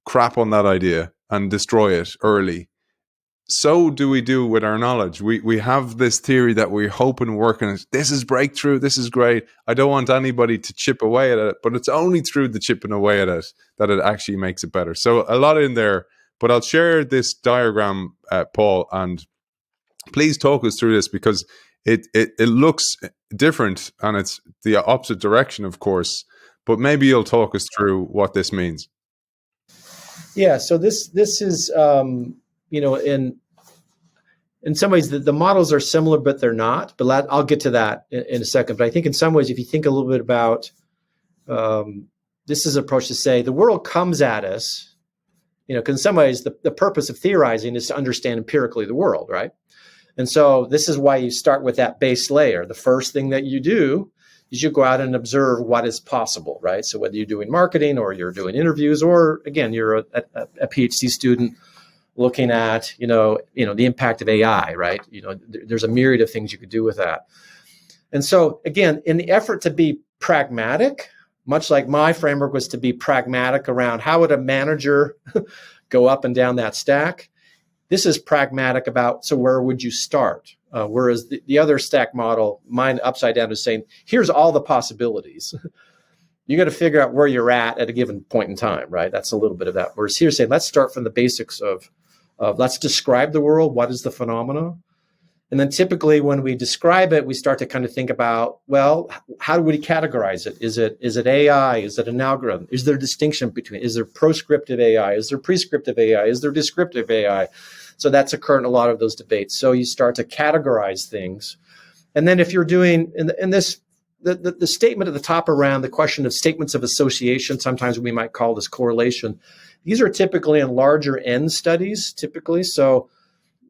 crap on that idea and destroy it early, so do we do with our knowledge. We have this theory that we hope and work on. This is breakthrough. This is great. I don't want anybody to chip away at it, but it's only through the chipping away at it that it actually makes it better. So a lot in there, but I'll share this diagram, Paul, and please talk us through this, because it looks different and it's the opposite direction, of course, but maybe you'll talk us through what this means. Yeah, so this is, in some ways the models are similar, but they're not. But I'll get to that in a second. But I think in some ways, if you think a little bit about, this is an approach to say the world comes at us, because in some ways the purpose of theorizing is to understand empirically the world, right? And so this is why you start with that base layer. The first thing that you do is you go out and observe what is possible, right? So whether you're doing marketing or you're doing interviews, or again, you're a PhD student looking at, the impact of AI, right? There's a myriad of things you could do with that. And so again, in the effort to be pragmatic, much like my framework was to be pragmatic around how would a manager go up and down that stack, this is pragmatic about, so where would you start? Whereas the other stack model, mine upside down, is saying, here's all the possibilities. You got to figure out where you're at a given point in time, right? That's a little bit of that. Whereas here saying, let's start from the basics of let's describe the world. What is the phenomena? And then typically when we describe it, we start to kind of think about, well, how do we categorize it? Is it AI? Is it an algorithm? Is there a distinction between, is there proscriptive AI? Is there prescriptive AI? Is there descriptive AI? So that's occurred in a lot of those debates. So you start to categorize things. And then if you're doing, in this, the statement at the top around the question of statements of association, sometimes we might call this correlation. These are typically in larger N studies, typically. So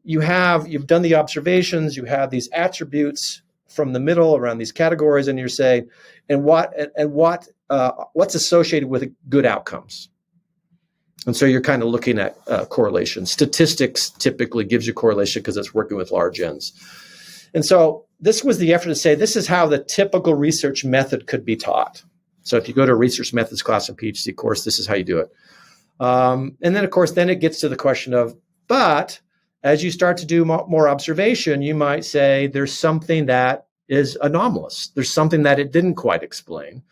you've done the observations, you have these attributes from the middle around these categories, and you're saying, what's associated with good outcomes. And so you're kind of looking at correlation. Statistics typically gives you correlation because it's working with large N's. And so this was the effort to say, this is how the typical research method could be taught. So if you go to a research methods class and PhD course, this is how you do it. And then, of course, then it gets to the question of, but as you start to do more observation, you might say there's something that is anomalous. There's something that it didn't quite explain.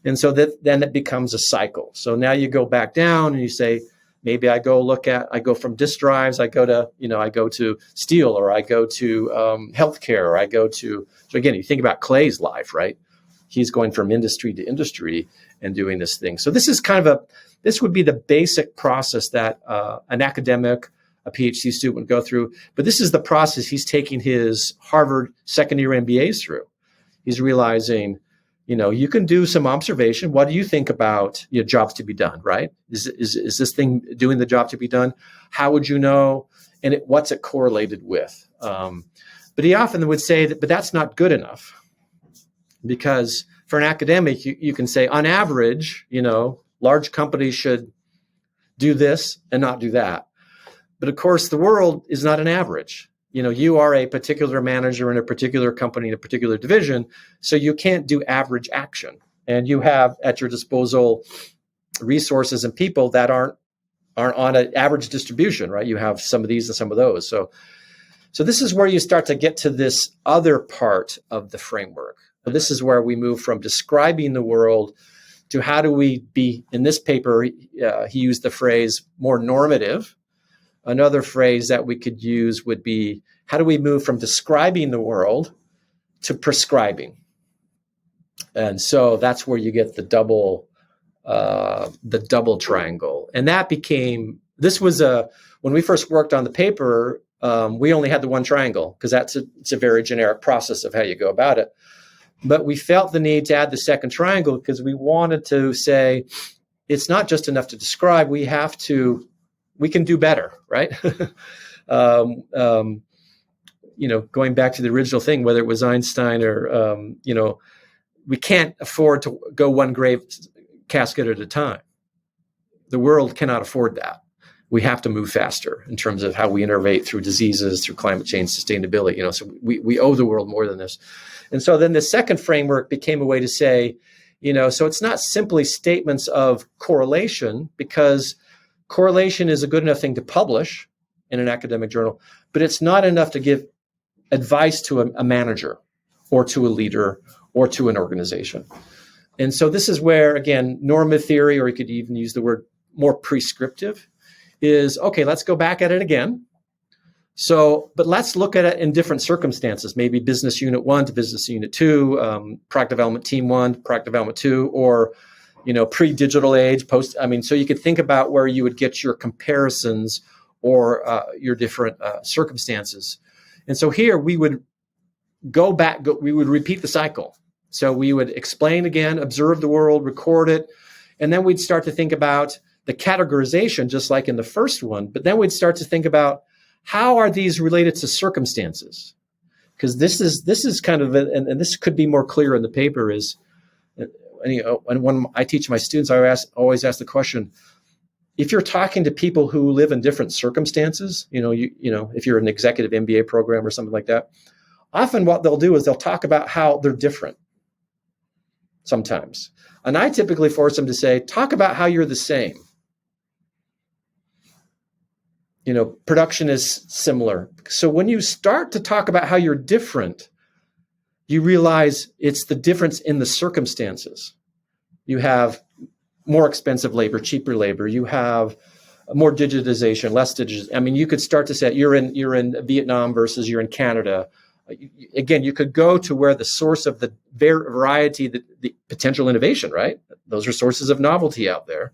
And so then it becomes a cycle. So now you go back down and you say, maybe I go from disk drives, I go to steel, or I go to healthcare, or I go to, so again, you think about Clay's life, right? He's going from industry to industry and doing this thing. So this is this would be the basic process that an academic, a PhD student would go through. But this is the process he's taking his Harvard second-year MBAs through. He's realizing, you can do some observation. What do you think about jobs to be done, right? Is this thing doing the job to be done? How would you know? And what's it correlated with? But he often would say but that's not good enough. Because for an academic, you can say, on average, large companies should do this and not do that. But of course, the world is not an average. You are a particular manager in a particular company in a particular division, so you can't do average action. And you have at your disposal resources and people that aren't on an average distribution, right? You have some of these and some of those. So this is where you start to get to this other part of the framework. This is where we move from describing the world to how do we be, in this paper, he used the phrase more normative. Another phrase that we could use would be, how do we move from describing the world to prescribing? And so that's where you get the double triangle. And that became, when we first worked on the paper, we only had the one triangle because it's a very generic process of how you go about it. But we felt the need to add the second triangle because we wanted to say, it's not just enough to describe, we can do better, right? Going back to the original thing, whether it was Einstein or, we can't afford to go one grave casket at a time. The world cannot afford that. We have to move faster in terms of how we innovate through diseases, through climate change, sustainability. So we owe the world more than this. And so then the second framework became a way to say, so it's not simply statements of correlation, because correlation is a good enough thing to publish in an academic journal, but it's not enough to give advice to a manager or to a leader or to an organization. And so this is where, again, normative theory, or you could even use the word more prescriptive, is, okay, let's go back at it again. But let's look at it in different circumstances, maybe business unit 1 to business unit 2, product development team 1, product development 2, or pre-digital age, post. So you could think about where you would get your comparisons or your different circumstances. And so here we would we would repeat the cycle. So we would explain again, observe the world, record it, and then we'd start to think about the categorization, just like in the first one. But then we'd start to think about, how are these related to circumstances? Because this is kind of, and this could be more clear in the paper, is, and when I teach my students, I always ask the question, if you're talking to people who live in different circumstances, if you're an executive MBA program or something like that, often what they'll do is they'll talk about how they're different sometimes. And I typically force them to say, talk about how you're the same. Production is similar. So when you start to talk about how you're different, you realize it's the difference in the circumstances. You have more expensive labor, cheaper labor. You have more digitization, less digitization. I mean, you could start to say you're in Vietnam versus you're in Canada. Again, you could go to where the source of the variety, the potential innovation, right? Those are sources of novelty out there.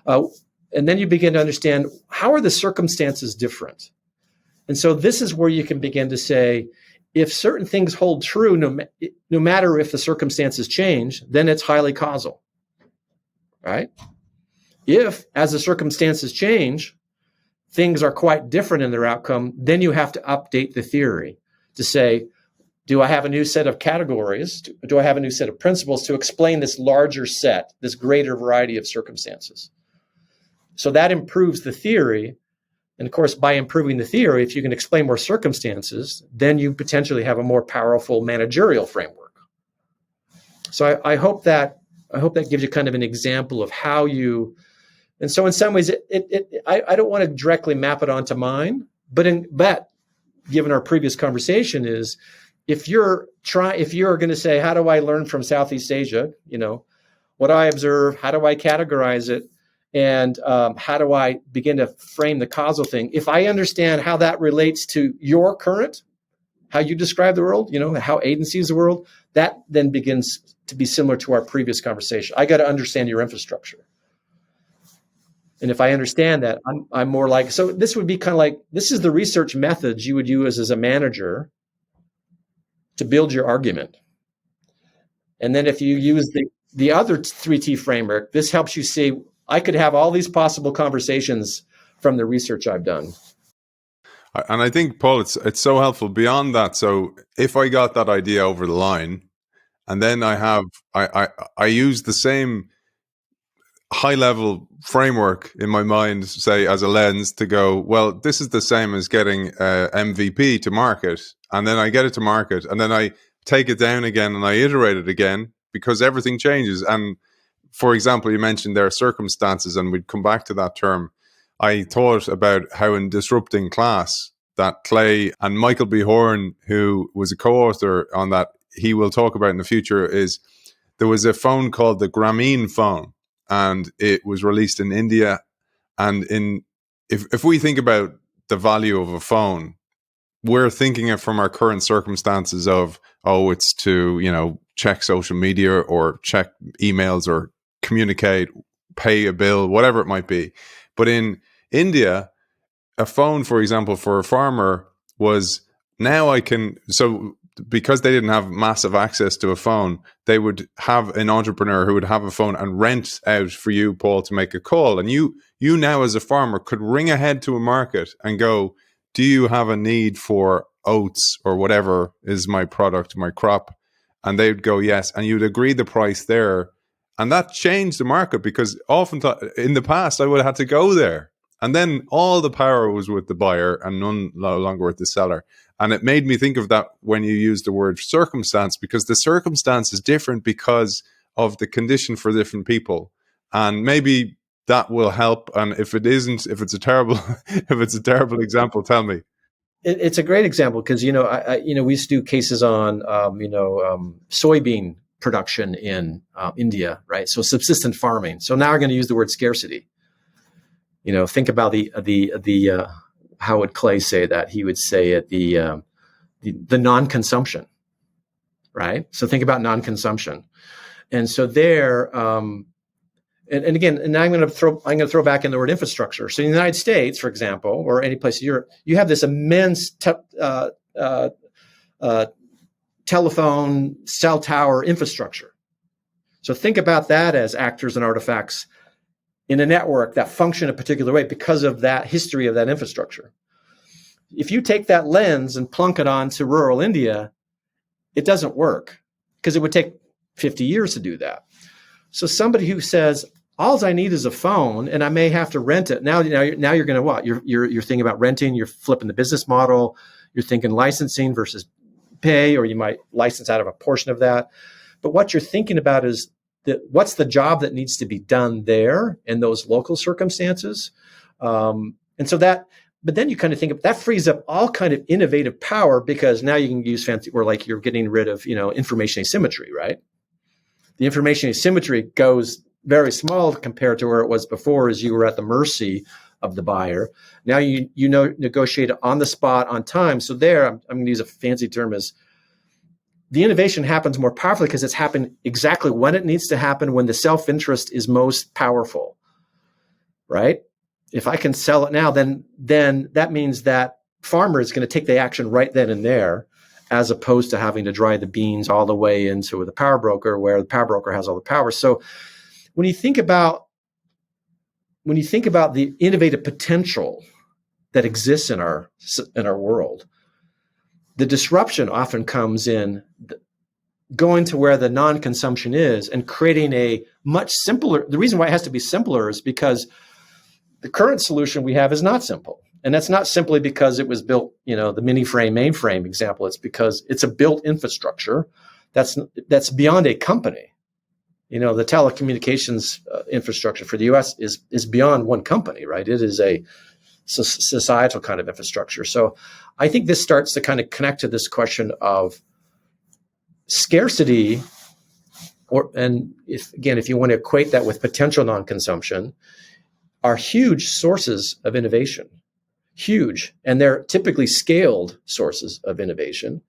And then you begin to understand, how are the circumstances different? And so this is where you can begin to say, if certain things hold true, no matter if the circumstances change, then it's highly causal, right? If, as the circumstances change, things are quite different in their outcome, then you have to update the theory to say, do I have a new set of categories? Do I have a new set of principles to explain this larger set, this greater variety of circumstances? So that improves the theory. And of course, by improving the theory, if you can explain more circumstances, then you potentially have a more powerful managerial framework. So I hope that gives you kind of an example of how you. And so in some ways, I don't want to directly map it onto mine, but given our previous conversation is, if you're going to say, how do I learn from Southeast Asia? What do I observe? How do I categorize it? And how do I begin to frame the causal thing? If I understand how that relates to your current, how you describe the world, how Aidan sees the world, that then begins to be similar to our previous conversation. I got to understand your infrastructure. And if I understand that, I'm more like, so this would be kind of like, this is the research methods you would use as a manager to build your argument. And then if you use the other 3T framework, this helps you see, I could have all these possible conversations from the research I've done. And I think, Paul, it's so helpful beyond that. So if I got that idea over the line, and then I use the same high level framework in my mind, say, as a lens to go, well, this is the same as getting MVP to market. And then I get it to market, and then I take it down again and I iterate it again, because everything changes. And for example, you mentioned there are circumstances, and we'd come back to that term. I thought about how in Disrupting Class that Clay and Michael B. Horn, who was a co-author on that, he will talk about in the future, is there was a phone called the Grameen phone, and it was released in India. And if we think about the value of a phone, we're thinking it from our current circumstances of, it's to, check social media or check emails or communicate, pay a bill, whatever it might be. But in India, a phone, for example, for a farmer was, so because they didn't have massive access to a phone, they would have an entrepreneur who would have a phone and rent out for you, Paul, to make a call. And you now as a farmer could ring ahead to a market and go, do you have a need for oats or whatever is my product, my crop? And they would go, yes. And you'd agree the price there. And that changed the market, because often in the past, I would have had to go there. And then all the power was with the buyer and no longer with the seller. And it made me think of that when you use the word circumstance, because the circumstance is different because of the condition for different people. And maybe that will help. And if it isn't, if it's a terrible example, tell me. It's a great example, because, we used to do cases on, soybean production in India, right? So subsistent farming. So now we're going to use the word scarcity. Think about the how would Clay say that? He would say it the non-consumption, right? So think about non-consumption, and so there, and again, and I'm going to throw back in the word infrastructure. So in the United States, for example, or any place in Europe, you have this immense telephone, cell tower infrastructure. So think about that as actors and artifacts in a network that function a particular way because of that history of that infrastructure. If you take that lens and plunk it onto rural India, it doesn't work, because it would take 50 years to do that. So somebody who says, all I need is a phone and I may have to rent it. Now you're going to what? You're thinking about renting, you're flipping the business model, you're thinking licensing versus pay, or you might license out of a portion of that. But what you're thinking about is what's the job that needs to be done there in those local circumstances. And so but then you kind of think that frees up all kind of innovative power, because now you can use fancy, or like you're getting rid of, information asymmetry, right? The information asymmetry goes very small compared to where it was before, as you were at the mercy of the buyer. Now you know negotiate on the spot on time. So there, I'm going to use a fancy term, is the innovation happens more powerfully because it's happened exactly when it needs to happen, when the self-interest is most powerful, right? If I can sell it now, then that means that farmer is going to take the action right then and there, as opposed to having to dry the beans all the way into the power broker, where the power broker has all the power. So when you think about the innovative potential that exists in our world, the disruption often comes in going to where the non-consumption is and creating a much simpler. The reason why it has to be simpler is because the current solution we have is not simple. And that's not simply because it was built, the mainframe example. It's because it's a built infrastructure that's beyond a company. The telecommunications infrastructure for the U.S. is beyond one company, right? It is a societal kind of infrastructure. So I think this starts to kind of connect to this question of scarcity, and if you want to equate that with potential non-consumption, are huge sources of innovation. Huge. And they're typically scaled sources of innovation.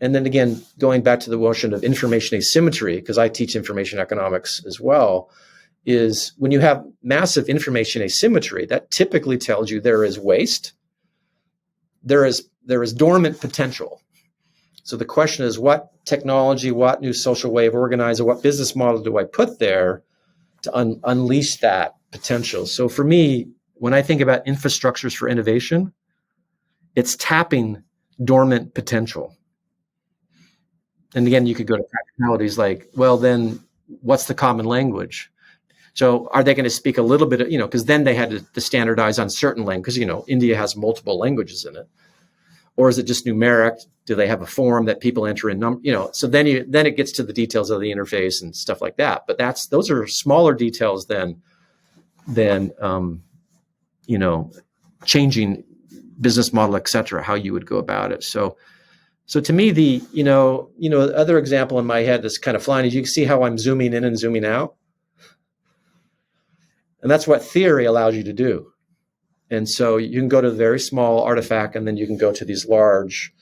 And then again, going back to the notion of information asymmetry, because I teach information economics as well, is when you have massive information asymmetry, that typically tells you there is waste, there is dormant potential. So the question is, what technology, what new social way of organizing, what business model do I put there to unleash that potential? So for me, when I think about infrastructures for innovation, it's tapping dormant potential. And again, you could go to practicalities like, well, then what's the common language? So are they going to speak a little bit, because then they had to standardize on certain languages, because, India has multiple languages in it. Or is it just numeric? Do they have a form that people enter in? So then it gets to the details of the interface and stuff like that. But those are smaller details than changing business model, et cetera, how you would go about it. So to me, the other example in my head that's kind of flying is you can see how I'm zooming in and zooming out. And that's what theory allows you to do. And so you can go to a very small artifact, and then you can go to these larger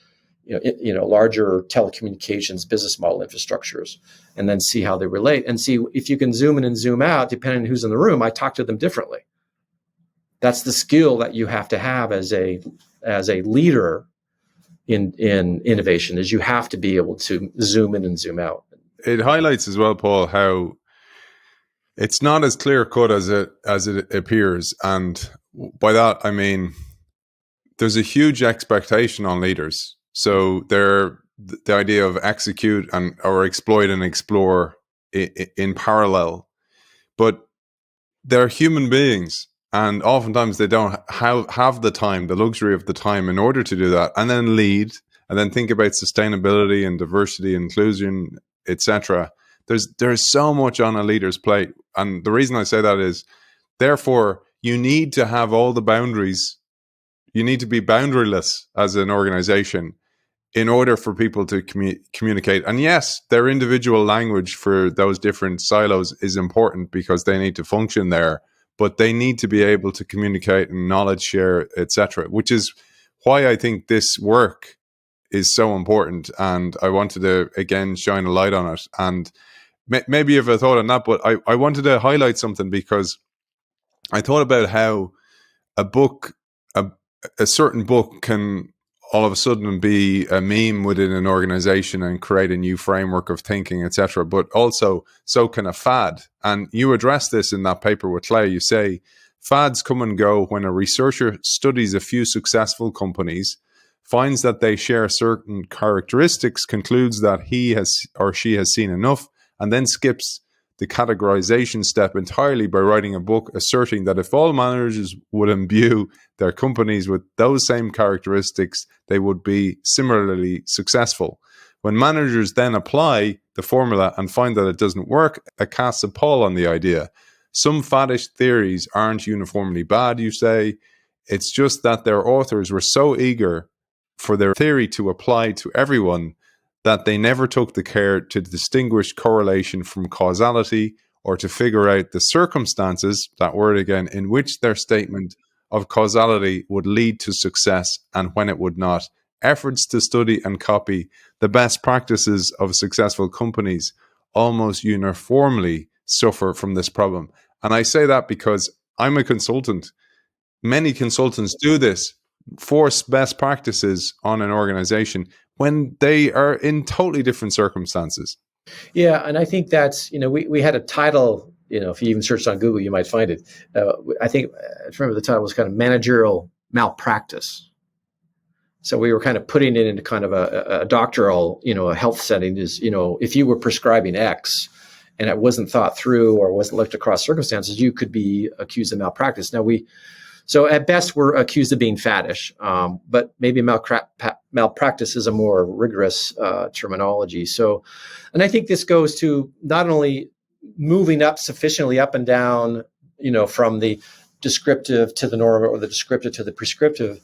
telecommunications business model infrastructures, and then see how they relate, and see if you can zoom in and zoom out, depending on who's in the room. I talk to them differently. That's the skill that you have to have as a leader in innovation, is you have to be able to zoom in and zoom out. It highlights as well, Paul, how it's not as clear cut as it appears, and by that I mean there's a huge expectation on leaders. So the idea of execute or exploit and explore in parallel, but they're human beings, and oftentimes they don't have the time, the luxury of the time in order to do that, and then lead, and then think about sustainability and diversity, inclusion, etc. There's so much on a leader's plate, and the reason I say that is, therefore, you need to have all the boundaries. You need to be boundaryless as an organization in order for people to communicate. And yes, their individual language for those different silos is important because they need to function there, but they need to be able to communicate and knowledge share, etc., which is why I think this work is so important. And I wanted to, again, shine a light on it. And maybe you've a thought on that, but I wanted to highlight something, because I thought about how a certain book can all of a sudden be a meme within an organization and create a new framework of thinking, etc. But also, so can a fad. And you address this in that paper with Clay. You say, fads come and go when a researcher studies a few successful companies, finds that they share certain characteristics, concludes that he has or she has seen enough, and then skips the categorization step entirely by writing a book asserting that if all managers would imbue their companies with those same characteristics, they would be similarly successful. When managers then apply the formula and find that it doesn't work, it casts a pall on the idea. Some faddish theories aren't uniformly bad, you say. It's just that their authors were so eager for their theory to apply to everyone that they never took the care to distinguish correlation from causality, or to figure out the circumstances, that word again, in which their statement of causality would lead to success and when it would not. Efforts to study and copy the best practices of successful companies almost uniformly suffer from this problem. And I say that because I'm a consultant. Many consultants do this, force best practices on an organization when they are in totally different circumstances. Yeah, and I think that's, we had a title, if you even searched on Google, you might find it. I remember the title was kind of managerial malpractice. So we were kind of putting it into kind of a doctoral, a health setting is, if you were prescribing X and it wasn't thought through or wasn't looked across circumstances, you could be accused of malpractice. Now so at best we're accused of being faddish, but maybe malpractice is a more rigorous terminology. So, and I think this goes to not only moving up sufficiently up and down, from the descriptive to the normative or the descriptive to the prescriptive.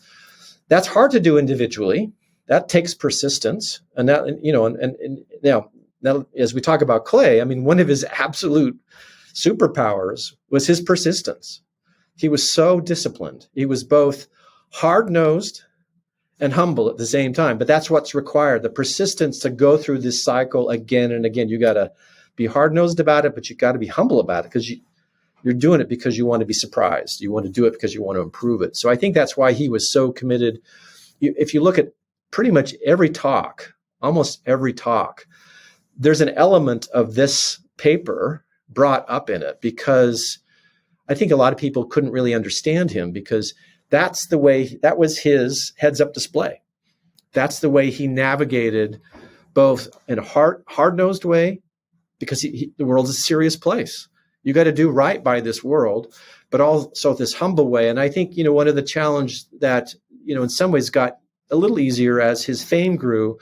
That's hard to do individually. That takes persistence. And that, and now as we talk about Clay, one of his absolute superpowers was his persistence. He was so disciplined. He was both hard-nosed and humble at the same time. But that's what's required, the persistence to go through this cycle again and again. You got to be hard-nosed about it, but you got to be humble about it because you're doing it because you want to be surprised. You want to do it because you want to improve it. So I think that's why he was so committed. If you look at pretty much every talk, almost every talk, there's an element of this paper brought up in it because I think a lot of people couldn't really understand him because that was his heads-up display. That's the way he navigated both in a hard-nosed way because the world is a serious place. You got to do right by this world, but also this humble way. And I think, one of the challenges that, in some ways got a little easier as his fame grew,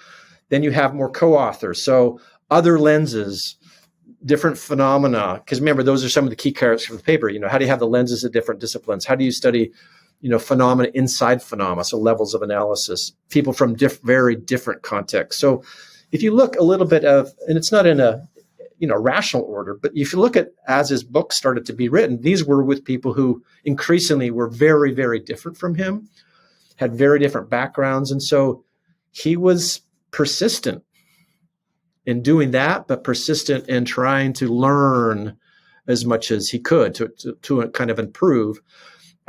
then you have more co-authors. So other lenses, different phenomena, because remember, those are some of the key characters from the paper. How do you have the lenses of different disciplines? How do you study, phenomena inside phenomena? So levels of analysis, people from very different contexts. So if you look a little bit and it's not in a, rational order, but if you look at as his book started to be written, these were with people who increasingly were very, very different from him, had very different backgrounds. And so he was persistent in doing that, but persistent in trying to learn as much as he could to kind of improve.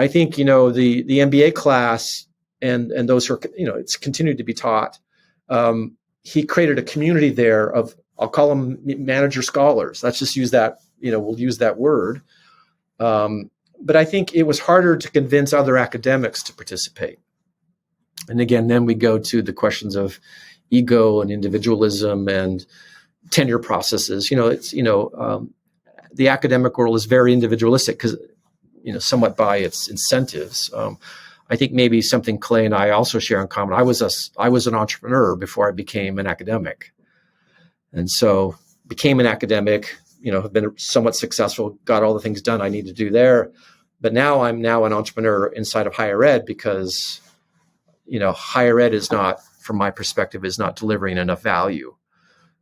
I think, the MBA class and those who are, it's continued to be taught. He created a community there of, I'll call them manager scholars. Let's just use that, we'll use that word. But I think it was harder to convince other academics to participate. And again, then we go to the questions of ego and individualism and tenure processes. The academic world is very individualistic because, somewhat by its incentives. I think maybe something Clay and I also share in common. I was an entrepreneur before I became an academic. And so became an academic, have been somewhat successful, got all the things done I need to do there. But now I'm an entrepreneur inside of higher ed because, higher ed is not, from my perspective, is not delivering enough value.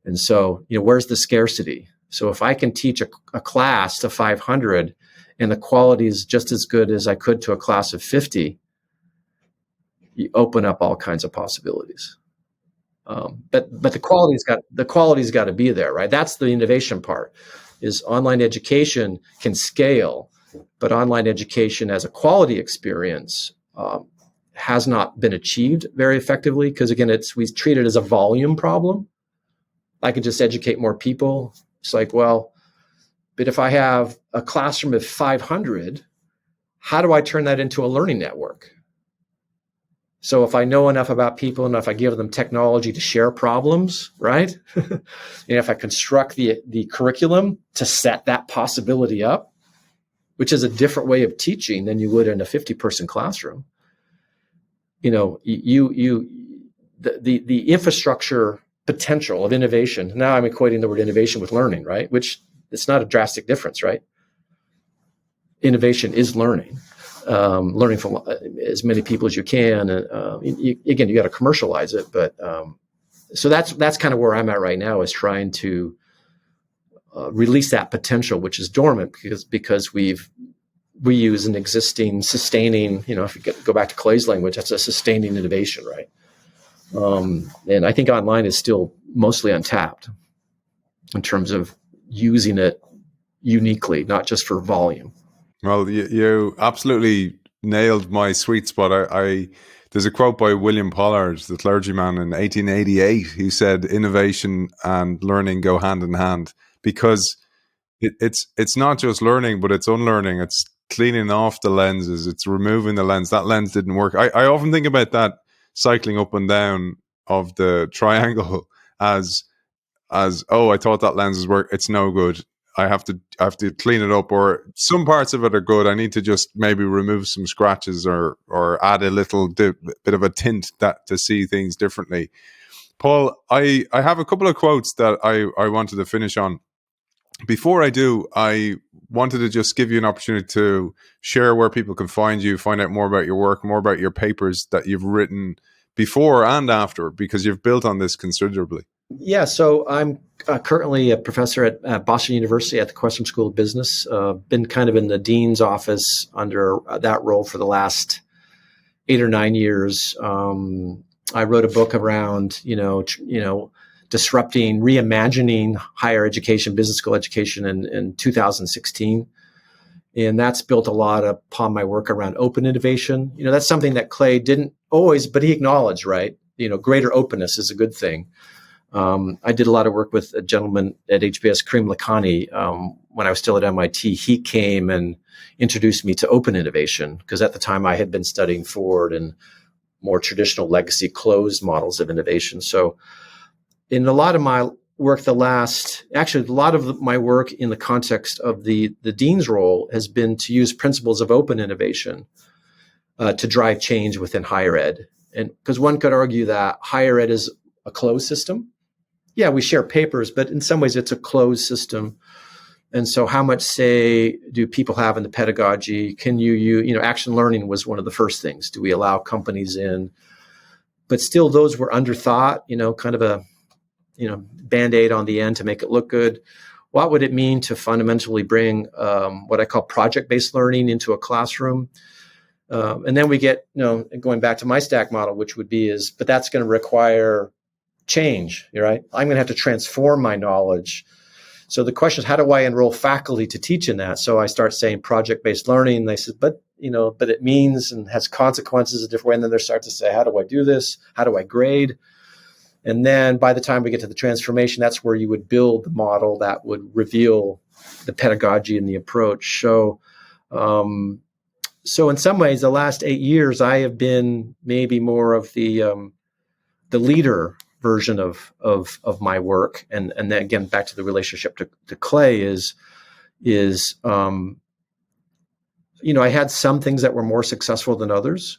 And so, where's the scarcity? So if I can teach a class to 500 and the quality is just as good as I could to a class of 50, you open up all kinds of possibilities. But the quality's got to be there, right? That's the innovation part. Is online education can scale, but online education as a quality experience has not been achieved very effectively because again, we treat it as a volume problem. I could just educate more people. It's like, well, but if I have a classroom of 500, how do I turn that into a learning network? So if I know enough about people and if I give them technology to share problems, right? And if I construct the curriculum to set that possibility up, which is a different way of teaching than you would in a 50-person classroom, the infrastructure potential of innovation. Now I'm equating the word innovation with learning, right? Which it's not a drastic difference, right? Innovation is learning. Learning from as many people as you can. Again, you got to commercialize it, but so that's kind of where I'm at right now is trying to release that potential, which is dormant because we've we use an existing sustaining, if you go back to Clay's language, that's a sustaining innovation, right? And I think online is still mostly untapped in terms of using it uniquely, not just for volume. Well, you absolutely nailed my sweet spot. There's a quote by William Pollard, the clergyman, in 1888, who said innovation and learning go hand in hand, because it's not just learning, but it's unlearning. It's cleaning off the lenses. It's removing the lens. That lens didn't work. I often think about that cycling up and down of the triangle as oh, I thought that lens was work. It's no good. I have to clean it up, or some parts of it are good. I need to just maybe remove some scratches or add a little bit of a tint to see things differently. Paul, I have a couple of quotes that I wanted to finish on. Before I do, I wanted to just give you an opportunity to share where people can find you, find out more about your work, more about your papers that you've written before and after, because you've built on this considerably. Yeah, so I'm currently a professor at Boston University at the Questrom School of Business. Been kind of in the dean's office under that role for the last 8 or 9 years. I wrote a book around, disrupting, reimagining higher education, business school education in 2016. And that's built a lot upon my work around open innovation. That's something that Clay didn't always, but he acknowledged, right? Greater openness is a good thing. I did a lot of work with a gentleman at HBS, Karim Lakhani, when I was still at MIT. He came and introduced me to open innovation, because at the time I had been studying Ford and more traditional legacy closed models of innovation. So in a lot of my work, a lot of my work in the context of the dean's role has been to use principles of open innovation to drive change within higher ed. And because one could argue that higher ed is a closed system. Yeah, we share papers, but in some ways it's a closed system. And so how much say do people have in the pedagogy? Can you action learning was one of the first things. Do we allow companies in? But still those were underthought, kind of a, Band-Aid on the end to make it look good. What would it mean to fundamentally bring what I call project-based learning into a classroom? And then we get, going back to my stack model, which would be but that's going to require change, right? I'm going to have to transform my knowledge. So the question is, how do I enroll faculty to teach in that? So I start saying project-based learning. And they said, but it means and has consequences a different way. And then they start to say, how do I do this? How do I grade? And then by the time we get to the transformation, that's where you would build the model that would reveal the pedagogy and the approach. So in some ways, the last 8 years, I have been maybe more of the leader version of my work. And then again, back to the relationship to Clay is I had some things that were more successful than others.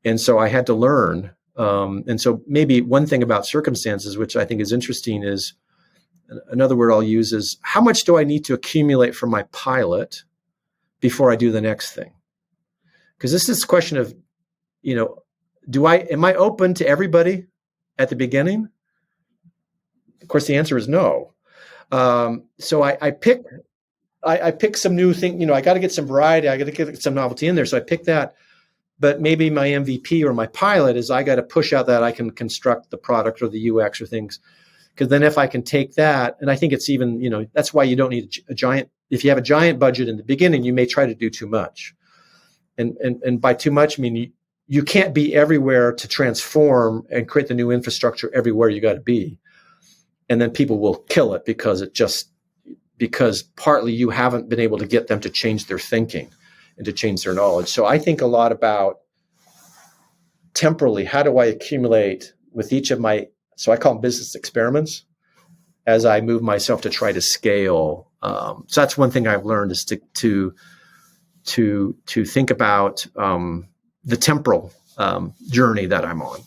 And so I had to learn. And so maybe one thing about circumstances, which I think is interesting, is another word I'll use is, how much do I need to accumulate from my pilot before I do the next thing? Because this is this question of, am I open to everybody at the beginning? Of course, the answer is no. So I pick some new thing. I got to get some variety. I got to get some novelty in there. So I pick that. But maybe my MVP or my pilot is I got to push out that I can construct the product or the UX or things. Because then if I can take that, and I think it's even, that's why you don't need a giant. If you have a giant budget in the beginning, you may try to do too much. And by too much, I mean, you can't be everywhere to transform and create the new infrastructure everywhere you got to be. And then people will kill it because partly you haven't been able to get them to change their thinking and to change their knowledge. So I think a lot about temporally, how do I accumulate with each of my, so I call them business experiments, as I move myself to try to scale. So that's one thing I've learned, is to think about the temporal journey that I'm on.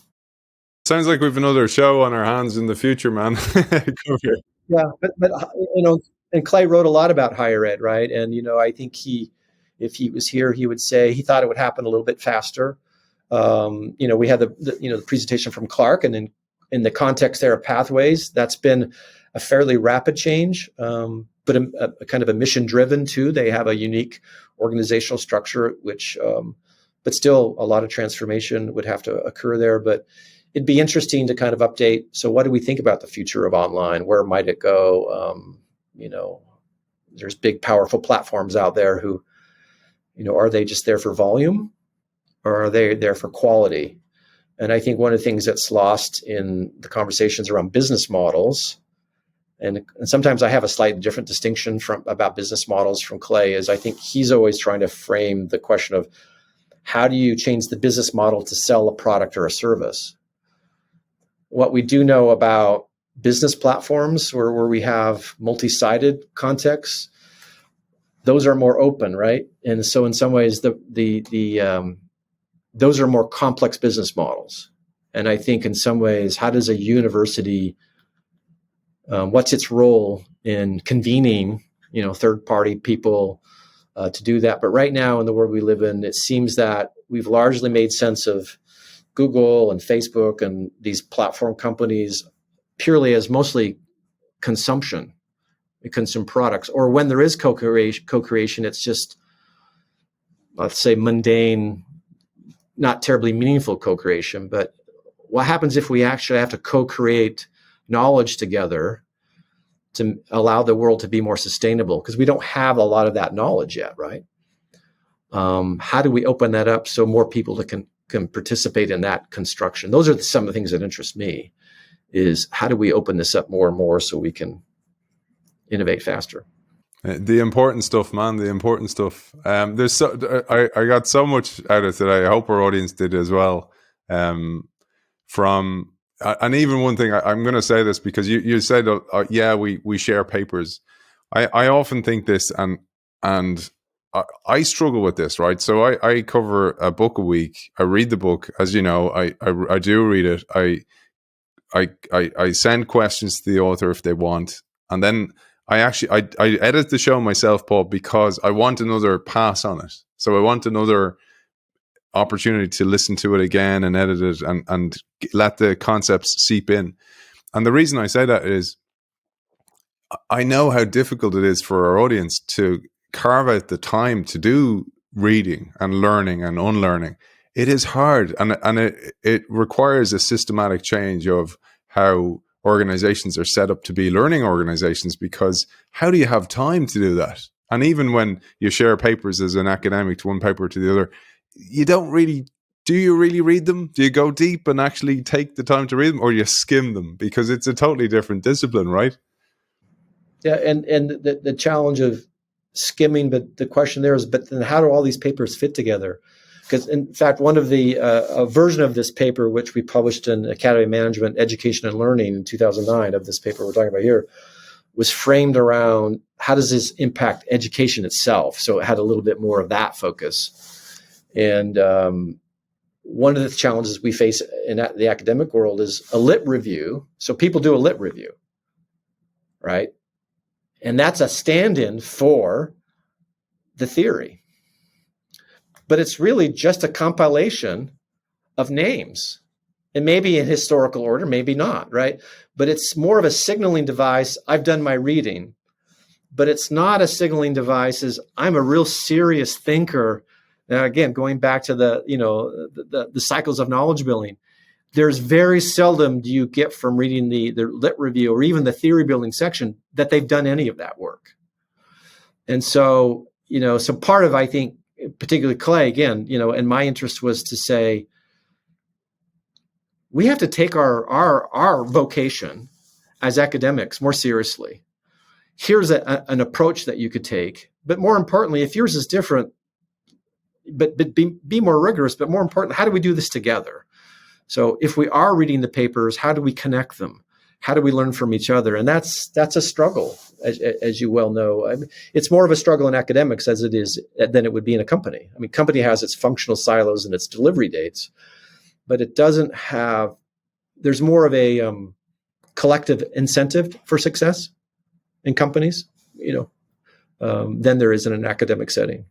Sounds like we've another show on our hands in the future, man. Yeah, but and Clay wrote a lot about higher ed, right? And I think if he was here, he would say he thought it would happen a little bit faster. We had the presentation from Clark, and in the context there of pathways, that's been a fairly rapid change, but a kind of a mission driven too. They have a unique organizational structure, which, but still a lot of transformation would have to occur there. But it'd be interesting to kind of update. So what do we think about the future of online? Where might it go? There's big, powerful platforms out there who, are they just there for volume, or are they there for quality? And I think one of the things that's lost in the conversations around business models, and sometimes I have a slightly different distinction about business models from Clay, is I think he's always trying to frame the question of how do you change the business model to sell a product or a service? What we do know about business platforms where we have multi-sided contexts, those are more open, right? And so in some ways, those are more complex business models. And I think in some ways, how does a university, what's its role in convening, third-party people to do that? But right now in the world we live in, it seems that we've largely made sense of Google and Facebook and these platform companies purely as mostly consumption. We consume products, or when there is co-creation, it's just, let's say, mundane, not terribly meaningful co-creation. But what happens if we actually have to co-create knowledge together to allow the world to be more sustainable? Because we don't have a lot of that knowledge yet, right? How do we open that up so more people can participate in that construction? Those are some of the things that interest me, is how do we open this up more and more so we can innovate faster? The important stuff, man. The important stuff. I got so much out of it today. I hope our audience did as well. And even one thing, I'm going to say this because you said, we share papers. I often think this, and I struggle with this, right? So I cover a book a week. I read the book, as you know. I do read it. I send questions to the author if they want, and then I edit the show myself, Paul, because I want another pass on it. So I want another opportunity to listen to it again and edit it and let the concepts seep in. And the reason I say that is I know how difficult it is for our audience to carve out the time to do reading and learning and unlearning. It is hard, and it requires a systematic change of how organizations are set up to be learning organizations, because how do you have time to do that? And even when you share papers as an academic to one paper to the other, do you really read them? Do you go deep and actually take the time to read them, or you skim them? Because it's a totally different discipline, right? Yeah, and the challenge of skimming, but the question there is, but then how do all these papers fit together? Because in fact, one of the a version of this paper, which we published in Academy of Management, Education and Learning in 2009, of this paper we're talking about here, was framed around how does this impact education itself? So it had a little bit more of that focus. And one of the challenges we face in the academic world is a lit review. So people do a lit review, right? And that's a stand-in for the theory. But it's really just a compilation of names, and maybe in historical order, maybe not, right? But it's more of a signaling device. I've done my reading, but it's not a signaling device as I'm a real serious thinker. Now, again, going back to the cycles of knowledge building, there's very seldom do you get from reading the lit review or even the theory building section that they've done any of that work. And so, so part of, I think, particularly Clay, again, and my interest was to say, we have to take our vocation as academics more seriously. Here's an approach that you could take, but more importantly, if yours is different, but be more rigorous, but more important, how do we do this together? So if we are reading the papers, how do we connect them? How do we learn from each other? And that's a struggle, as you well know. I mean, it's more of a struggle in academics as it is than it would be in a company. I mean, company has its functional silos and its delivery dates, but it doesn't have. There's more of a collective incentive for success in companies, than there is in an academic setting.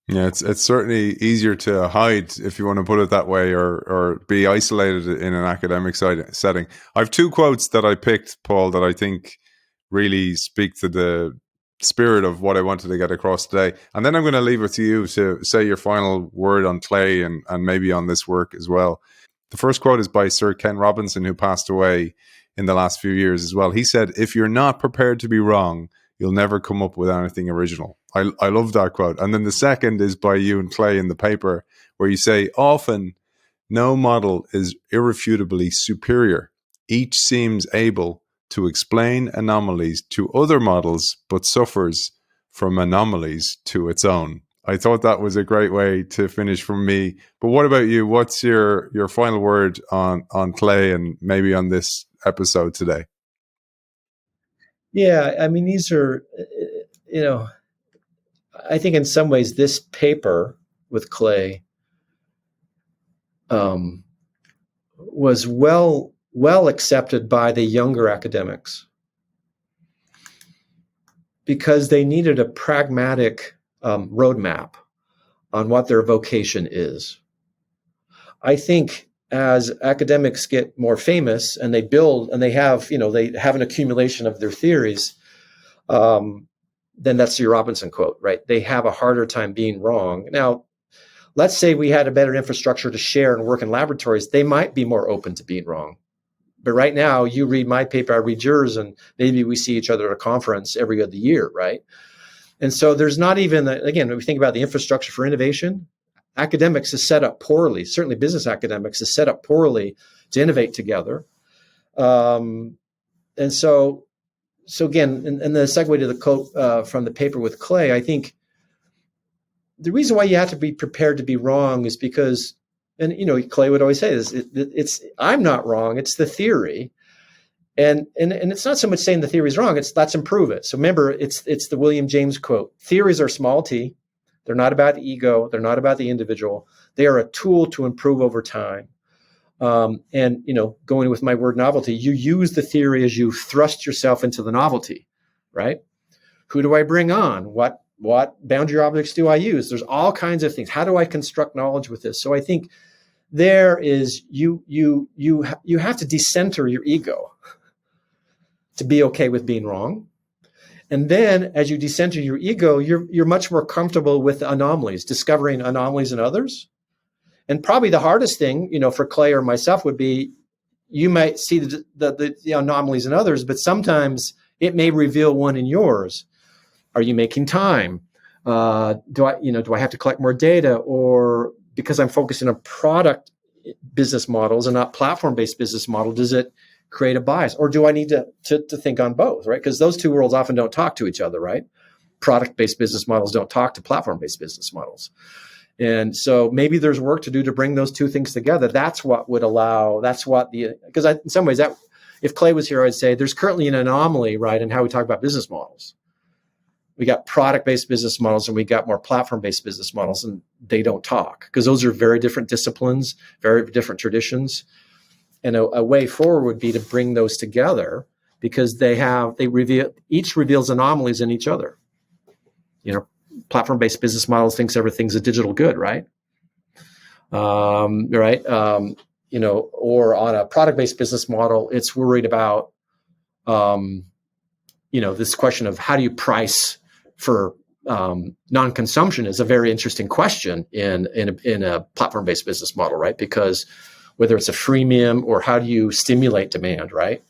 Yeah, it's certainly easier to hide, if you want to put it that way, or be isolated in an academic setting. I have two quotes that I picked, Paul, that I think really speak to the spirit of what I wanted to get across today. And then I'm going to leave it to you to say your final word on Clay and maybe on this work as well. The first quote is by Sir Ken Robinson, who passed away in the last few years as well. He said, "If you're not prepared to be wrong, you'll never come up with anything original." I love that quote. And then the second is by you and Clay in the paper, where you say, "Often no model is irrefutably superior. Each seems able to explain anomalies to other models, but suffers from anomalies to its own." I thought that was a great way to finish from me. But what about you? What's your final word on Clay and maybe on this episode today? Yeah, I mean, these are, I think in some ways this paper with Clay was well accepted by the younger academics because they needed a pragmatic roadmap on what their vocation is. I think as academics get more famous and they build and they have an accumulation of their theories, then that's your Robinson quote, right? They have a harder time being wrong. Now, let's say we had a better infrastructure to share and work in laboratories, they might be more open to being wrong. But right now, you read my paper, I read yours, and maybe we see each other at a conference every other year, right? And so there's not even, again, when we think about the infrastructure for innovation, academics is set up poorly, certainly business academics is set up poorly to innovate together. And so again, and the segue to the quote from the paper with Clay, I think the reason why you have to be prepared to be wrong is because, and Clay would always say this, it's I'm not wrong, it's the theory. And it's not so much saying the theory is wrong, it's let's improve it. So remember, it's the William James quote. Theories are small t. They're not about the ego. They're not about the individual. They are a tool to improve over time. And going with my word novelty, you use the theory as you thrust yourself into the novelty, right? Who do I bring on? What boundary objects do I use? There's all kinds of things. How do I construct knowledge with this? So I think there is you have to decenter your ego to be okay with being wrong. And then as you decenter your ego, you're much more comfortable with anomalies, discovering anomalies in others. And probably the hardest thing, for Clay or myself would be, you might see the anomalies in others, but sometimes it may reveal one in yours. Are you making time? Do I have to collect more data? Or because I'm focusing on product business models and not platform-based business model, does it create a bias? Or do I need to think on both, right? Because those two worlds often don't talk to each other, right? Product-based business models don't talk to platform-based business models. And so maybe there's work to do to bring those two things together. That's what would allow, because in some ways, that if Clay was here, I'd say there's currently an anomaly, right, in how we talk about business models. We got product-based business models and we got more platform-based business models, and they don't talk because those are very different disciplines, very different traditions. And a way forward would be to bring those together because each reveals anomalies in each other. Platform-based business models thinks everything's a digital good, right? Right. Or on a product-based business model, it's worried about, this question of how do you price for non-consumption is a very interesting question in a platform-based business model, right? Because whether it's a freemium or how do you stimulate demand, right?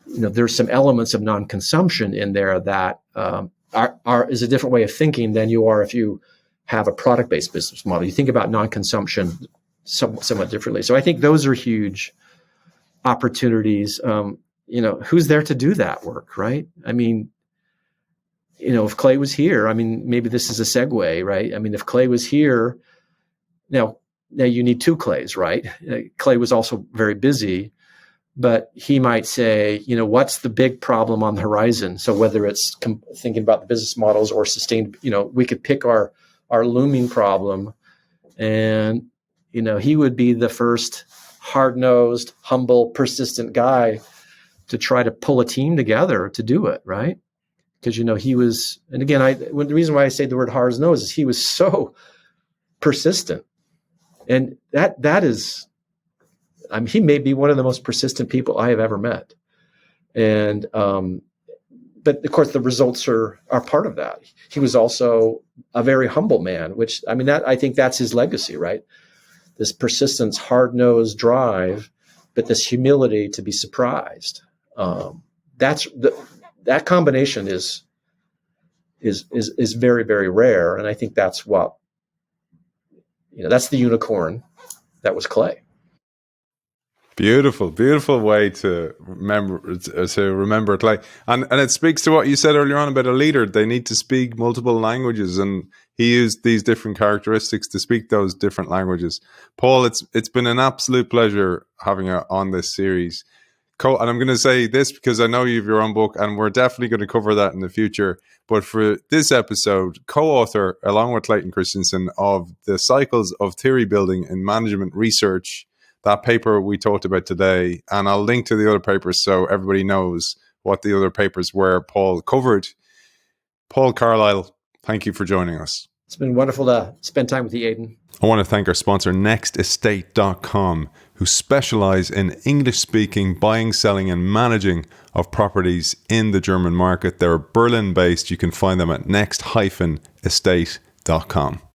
There's some elements of non-consumption in there that is a different way of thinking than you are if you have a product-based business model. You think about non-consumption somewhat differently. So I think those are huge opportunities. Who's there to do that work, right? I mean, if Clay was here, maybe this is a segue, right? If Clay was here, now you need two Clays, right? Clay was also very busy, but he might say, what's the big problem on the horizon? So whether it's thinking about the business models or sustained, we could pick our looming problem, and, he would be the first hard-nosed, humble, persistent guy to try to pull a team together to do it, right? Because, he was, and again, the reason why I say the word hard-nosed is he was so persistent. And that is, he may be one of the most persistent people I have ever met. And but of course, the results are part of that. He was also a very humble man, which I think that's his legacy, right? This persistence, hard-nosed drive, but this humility to be surprised. That combination is very, very rare, and I think that's what that's the unicorn that was Clay. Beautiful, beautiful way to remember Clay, and it speaks to what you said earlier on about a leader. They need to speak multiple languages, and he used these different characteristics to speak those different languages. Paul, it's been an absolute pleasure having you on this series. And I'm going to say this because I know you have your own book, and we're definitely going to cover that in the future. But for this episode, co-author along with Clayton Christensen of The Cycles of Theory Building in Management Research. That paper we talked about today, and I'll link to the other papers so everybody knows what the other papers were Paul covered. Paul Carlile, thank you for joining us. It's been wonderful to spend time with you, Aidan. I want to thank our sponsor, nextestate.com, who specialize in English-speaking buying, selling, and managing of properties in the German market. They're Berlin-based. You can find them at next-estate.com.